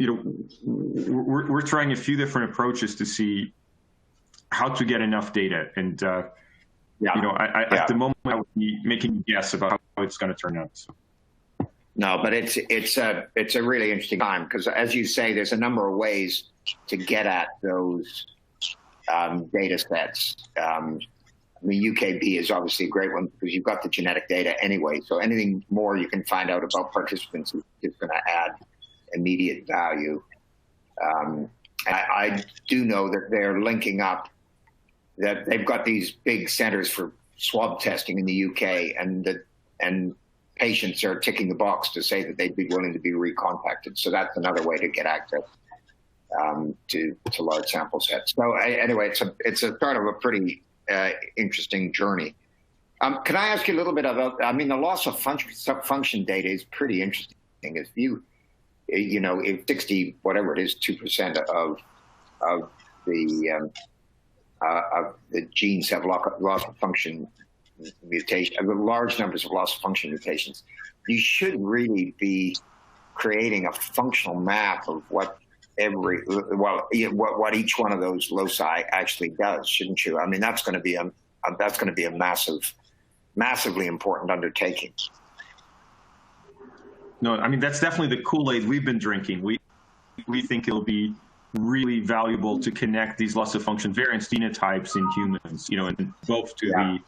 C: we're trying a few different approaches to see how to get enough data. And at the moment, I would be making a guess about how it's going to turn out. So.
A: No, but it's a really interesting time, because, as you say, there's a number of ways to get at those data sets. UKB is obviously a great one because you've got the genetic data anyway. So anything more you can find out about participants is going to add immediate value. I do know that they're linking up, that they've got these big centers for swab testing in the UK, and patients are ticking the box to say that they'd be willing to be recontacted. So that's another way to get access to large sample sets. So anyway, it's a start of a pretty interesting journey. Can I ask you a little bit about, the loss of function data is pretty interesting. If if 60, whatever it is, 2% of the genes have loss of function mutation, large numbers of loss of function mutations, you should really be creating a functional map of what each one of those loci actually does, shouldn't you? That's going to be a massively important undertaking.
C: No, that's definitely the Kool-Aid we've been drinking. we think it'll be really valuable to connect these loss of function variants phenotypes in humans, and both to the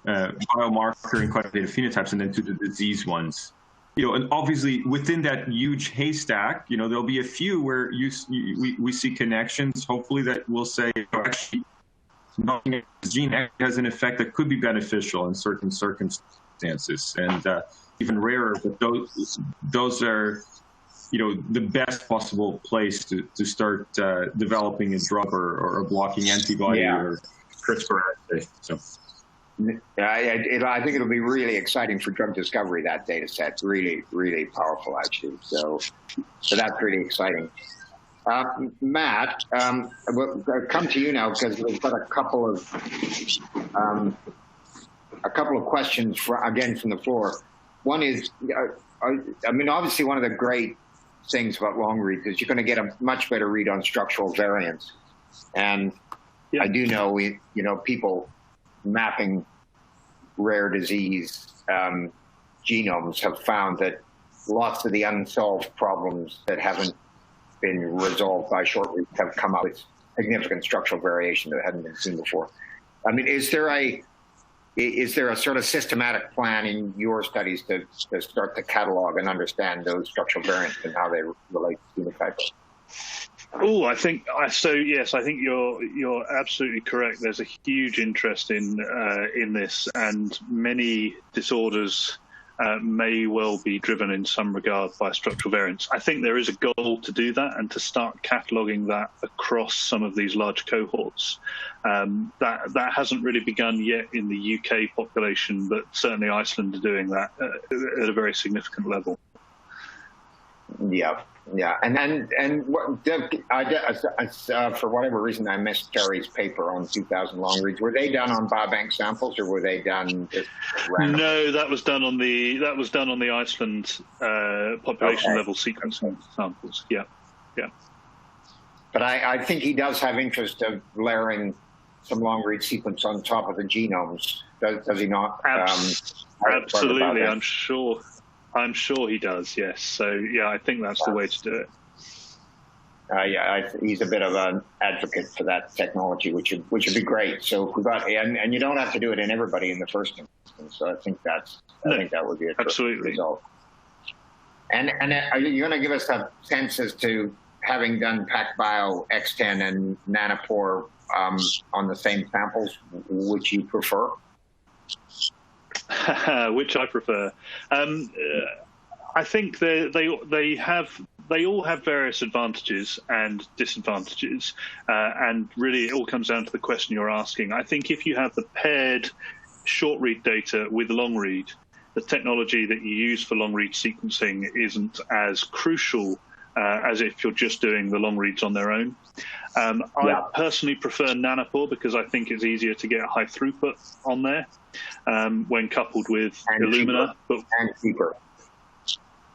C: biomarker and quantitative phenotypes and then to the disease ones. And obviously within that huge haystack, there'll be a few where we see connections, hopefully, that will say, actually, knocking this gene has an effect that could be beneficial in certain circumstances, and even rarer. But those are, the best possible place to start developing a drug or a blocking antibody or CRISPR. So.
A: I think it'll be really exciting for drug discovery, that data set. Really, really powerful, actually. So that's really exciting. Matt, we'll come to you now because we've got a couple of questions again from the floor. One is, obviously one of the great things about long reads is you're going to get a much better read on structural variants. And I do know, people mapping rare disease genomes have found that lots of the unsolved problems that haven't been resolved by short reads have come up with significant structural variation that hadn't been seen before. Is there a sort of systematic plan in your studies to start to catalog and understand those structural variants and how they relate to phenotypes?
E: Oh, I think you're absolutely correct. There's a huge interest in this, and many disorders may well be driven in some regard by structural variants. I think there is a goal to do that and to start cataloguing that across some of these large cohorts. That hasn't really begun yet in the UK population, but certainly Iceland are doing that at a very significant level.
A: Yeah. And for whatever reason, I missed Terry's paper on 2,000 long reads. Were they done on biobank samples, or were they done just random?
E: No, that was done on the Iceland population level sequencing samples. Yeah.
A: But I think he does have interest of layering some long read sequence on top of the genomes. Does he not?
E: Absolutely, I'm sure he does, yes. So, I think that's the way to do it.
A: He's a bit of an advocate for that technology, which would be great. So if we got, and you don't have to do it in everybody in the first instance. So I think that would be a terrific result. And are you going to give us a sense as to, having done PacBio, X10, and Nanopore on the same samples, which you prefer?
E: Which I prefer. I think they all have various advantages and disadvantages, and really it all comes down to the question you're asking. I think if you have the paired short read data with long read, the technology that you use for long read sequencing isn't as crucial as if you're just doing the long reads on their own. I personally prefer Nanopore because I think it's easier to get a high throughput on there when coupled with Illumina.
A: And cheaper.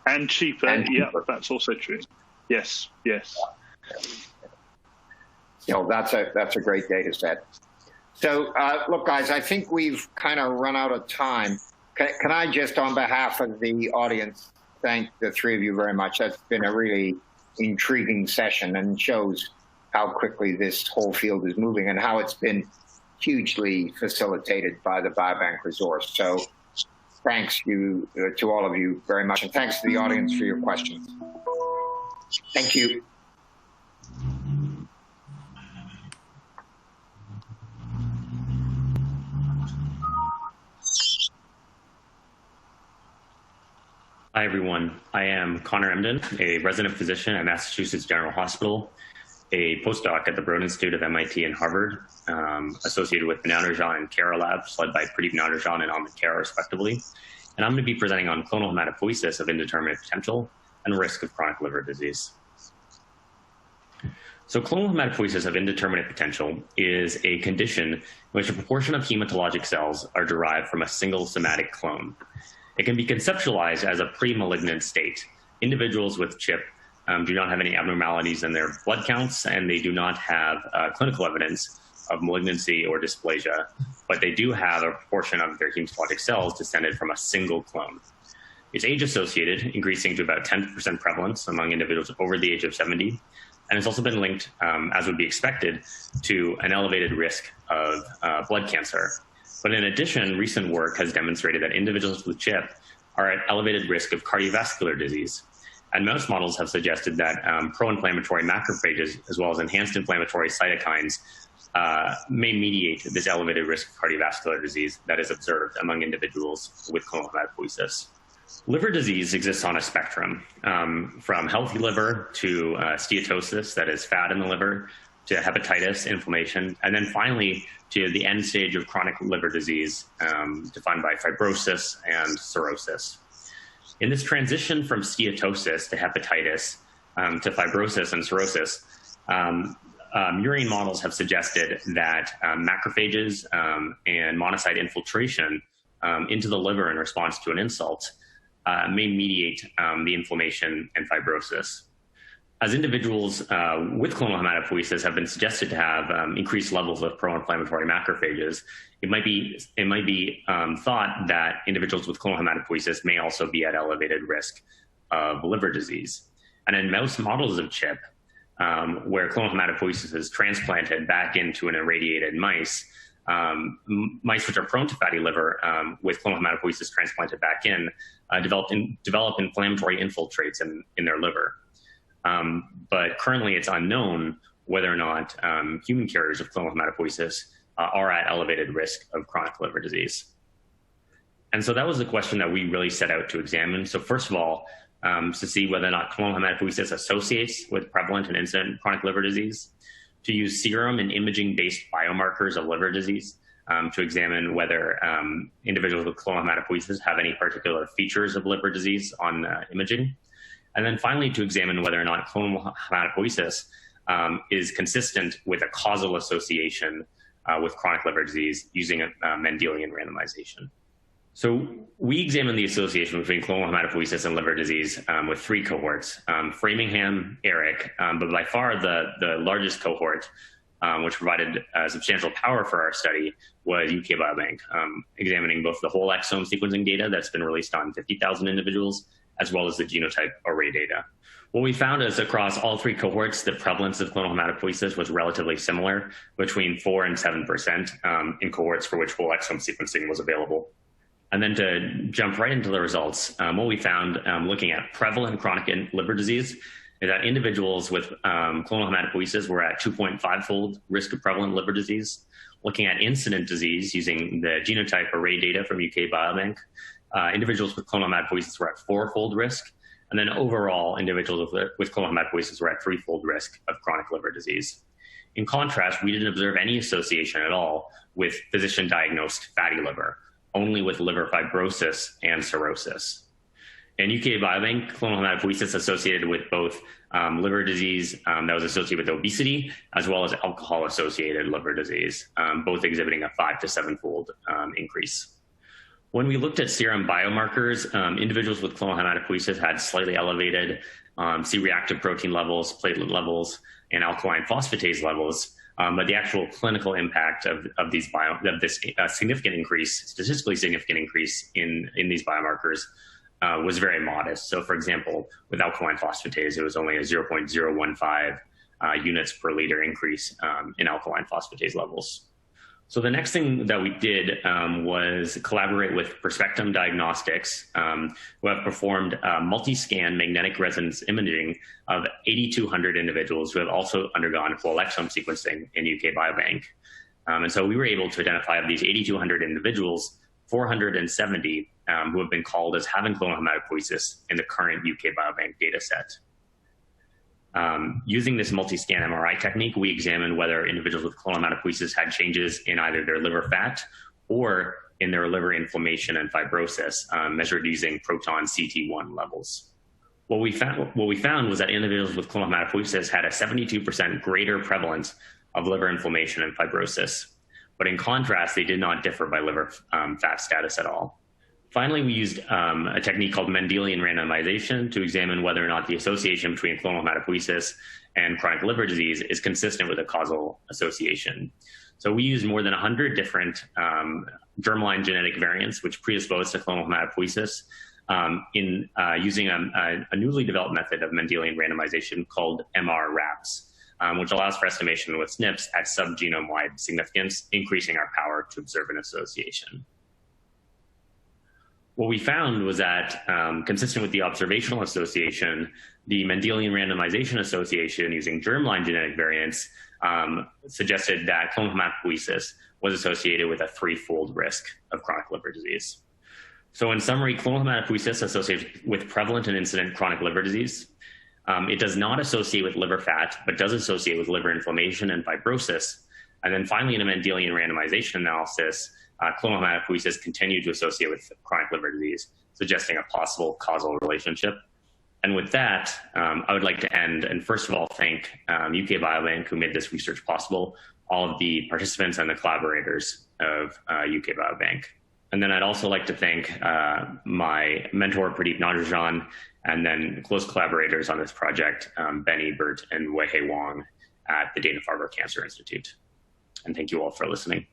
E: And cheaper, that's also true. Yes.
A: That's a great data set. So, look, guys, I think we've kind of run out of time. Can I just, on behalf of the audience, thank the three of you very much. That's been a really intriguing session and shows how quickly this whole field is moving and how it's been hugely facilitated by the Biobank resource. So thanks to all of you very much, and thanks to the audience for your questions. Thank you.
F: Hi, everyone. I am Connor Emden, a resident physician at Massachusetts General Hospital, a postdoc at the Broad Institute of MIT and Harvard, associated with Nanarjan and Kara Labs, led by Pradeep Nanarjan and Amit Kara, respectively. And I'm going to be presenting on clonal hematopoiesis of indeterminate potential and risk of chronic liver disease. So clonal hematopoiesis of indeterminate potential is a condition in which a proportion of hematologic cells are derived from a single somatic clone. It can be conceptualized as a pre-malignant state. Individuals with CHIP do not have any abnormalities in their blood counts, and they do not have clinical evidence of malignancy or dysplasia, but they do have a proportion of their hematologic cells descended from a single clone. It's age-associated, increasing to about 10% prevalence among individuals over the age of 70. And it's also been linked, as would be expected, to an elevated risk of blood cancer. But in addition, recent work has demonstrated that individuals with CHIP are at elevated risk of cardiovascular disease. And mouse models have suggested that pro-inflammatory macrophages, as well as enhanced inflammatory cytokines, may mediate this elevated risk of cardiovascular disease that is observed among individuals with clonal hematopoiesis. Liver disease exists on a spectrum, from healthy liver to steatosis, that is fat in the liver, to hepatitis, inflammation, and then finally to the end stage of chronic liver disease, defined by fibrosis and cirrhosis. In this transition from steatosis to hepatitis to fibrosis and cirrhosis, murine models have suggested that macrophages and monocyte infiltration into the liver in response to an insult may mediate the inflammation and fibrosis. As individuals with clonal hematopoiesis have been suggested to have increased levels of pro-inflammatory macrophages, it might be thought that individuals with clonal hematopoiesis may also be at elevated risk of liver disease. And in mouse models of CHIP, where clonal hematopoiesis is transplanted back into an irradiated mice, mice which are prone to fatty liver with clonal hematopoiesis transplanted back in, develop inflammatory infiltrates in their liver. But currently it's unknown whether or not human carriers of clonal hematopoiesis are at elevated risk of chronic liver disease. And so that was the question that we really set out to examine. So first of all, to see whether or not clonal hematopoiesis associates with prevalent and incident chronic liver disease, to use serum and imaging-based biomarkers of liver disease to examine whether individuals with clonal hematopoiesis have any particular features of liver disease on imaging. And then finally, to examine whether or not clonal hematopoiesis is consistent with a causal association with chronic liver disease using a Mendelian randomization. So we examined the association between clonal hematopoiesis and liver disease with 3 cohorts, Framingham, Eric, but by far the largest cohort, which provided substantial power for our study, was UK Biobank, examining both the whole exome sequencing data that's been released on 50,000 individuals, as well as the genotype array data. What we found is across all 3 cohorts, the prevalence of clonal hematopoiesis was relatively similar, between 4 and 7% in cohorts for which whole exome sequencing was available. And then to jump right into the results, what we found looking at prevalent chronic liver disease is that individuals with clonal hematopoiesis were at 2.5-fold risk of prevalent liver disease. Looking at incident disease using the genotype array data from UK Biobank, individuals with clonal hematopoiesis were at 4-fold risk. And then overall, individuals with clonal hematopoiesis were at 3-fold risk of chronic liver disease. In contrast, we didn't observe any association at all with physician-diagnosed fatty liver, only with liver fibrosis and cirrhosis. In UK Biobank, clonal hematopoiesis associated with both liver disease that was associated with obesity, as well as alcohol-associated liver disease, both exhibiting a 5 to 7-fold increase. When we looked at serum biomarkers, individuals with clonal hematopoiesis had slightly elevated C-reactive protein levels, platelet levels, and alkaline phosphatase levels. But the actual clinical impact of this significant increase, statistically significant increase in these biomarkers was very modest. So for example, with alkaline phosphatase, it was only a 0.015 units per liter increase in alkaline phosphatase levels. So the next thing that we did was collaborate with Perspectum Diagnostics, who have performed multi-scan magnetic resonance imaging of 8,200 individuals who have also undergone whole exome sequencing in UK Biobank. And so we were able to identify of these 8,200 individuals, 470 who have been called as having clonal hematopoiesis in the current UK Biobank data set. Using this multi-scan MRI technique, we examined whether individuals with clonal hematopoiesis had changes in either their liver fat or in their liver inflammation and fibrosis, measured using proton CT1 levels. What we found was that individuals with clonal hematopoiesis had a 72% greater prevalence of liver inflammation and fibrosis. But in contrast, they did not differ by liver fat status at all. Finally, we used a technique called Mendelian randomization to examine whether or not the association between clonal hematopoiesis and chronic liver disease is consistent with a causal association. So we used more than 100 different germline genetic variants which predispose to clonal hematopoiesis in using a newly developed method of Mendelian randomization called MR-RAPS, which allows for estimation with SNPs at subgenome-wide significance, increasing our power to observe an association. What we found was that, consistent with the observational association, the Mendelian randomization association using germline genetic variants suggested that clonal hematopoiesis was associated with a threefold risk of chronic liver disease. So in summary, clonal hematopoiesis associated with prevalent and incident chronic liver disease. It does not associate with liver fat, but does associate with liver inflammation and fibrosis. And then finally, in a Mendelian randomization analysis, clonal hematopoiesis continued to associate with chronic liver disease, suggesting a possible causal relationship. And with that, I would like to end and first of all thank UK Biobank, who made this research possible, all of the participants and the collaborators of UK Biobank. And then I'd also like to thank my mentor, Pradeep Nadrajan, and then close collaborators on this project, Benny, Bert, and Weihei Wang at the Dana-Farber Cancer Institute. And thank you all for listening.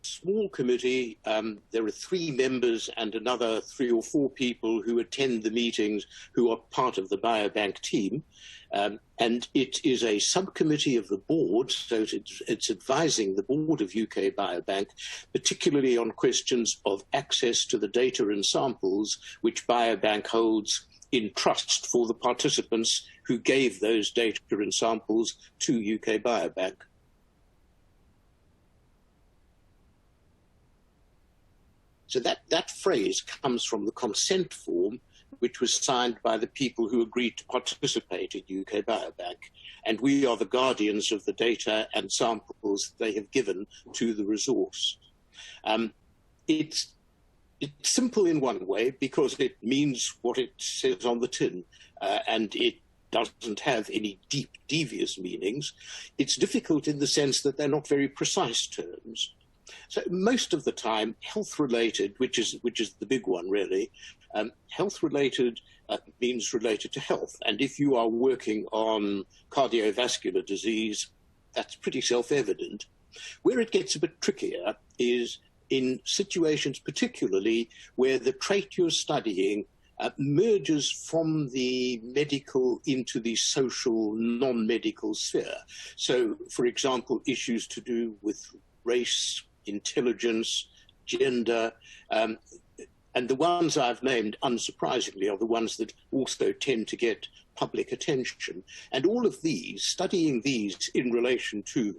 G: Small committee, there are 3 members and another 3 or 4 people who attend the meetings who are part of the Biobank team. And it is a subcommittee of the board, so it's advising the board of UK Biobank, particularly on questions of access to the data and samples which Biobank holds in trust for the participants who gave those data and samples to UK Biobank. So that phrase comes from the consent form, which was signed by the people who agreed to participate in UK Biobank. And we are the guardians of the data and samples they have given to the resource. It's simple in one way because it means what it says on the tin, and it doesn't have any deep, devious meanings. It's difficult in the sense that they're not very precise terms. So most of the time, health-related, which is the big one really, health-related means related to health. And if you are working on cardiovascular disease, that's pretty self-evident. Where it gets a bit trickier is in situations particularly where the trait you're studying merges from the medical into the social, non-medical sphere. So, for example, issues to do with race, intelligence, gender, and the ones I've named, unsurprisingly, are the ones that also tend to get public attention. And all of these, studying these in relation to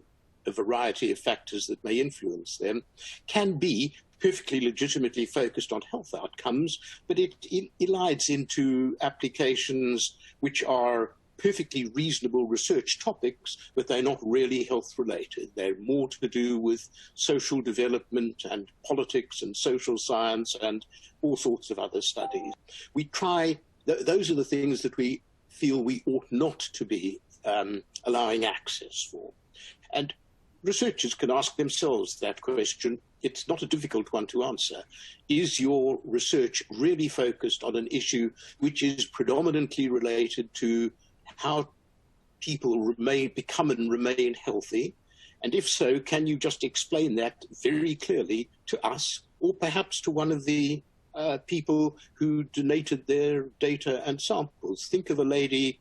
G: a variety of factors that may influence them, can be perfectly legitimately focused on health outcomes, but it elides into applications which are perfectly reasonable research topics, but they're not really health related. They're more to do with social development and politics and social science and all sorts of other studies. We try, those are the things that we feel we ought not to be allowing access for. And researchers can ask themselves that question. It's not a difficult one to answer. Is your research really focused on an issue which is predominantly related to how people become and remain healthy? And if so, can you just explain that very clearly to us, or perhaps to one of the people who donated their data and samples? Think of a lady,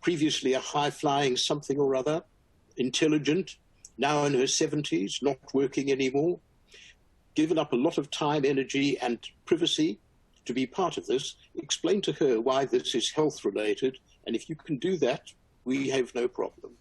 G: previously a high-flying something or other, intelligent, now in her 70s, not working anymore, given up a lot of time, energy, and privacy to be part of this. Explain to her why this is health-related, and if you can do that, we have no problem.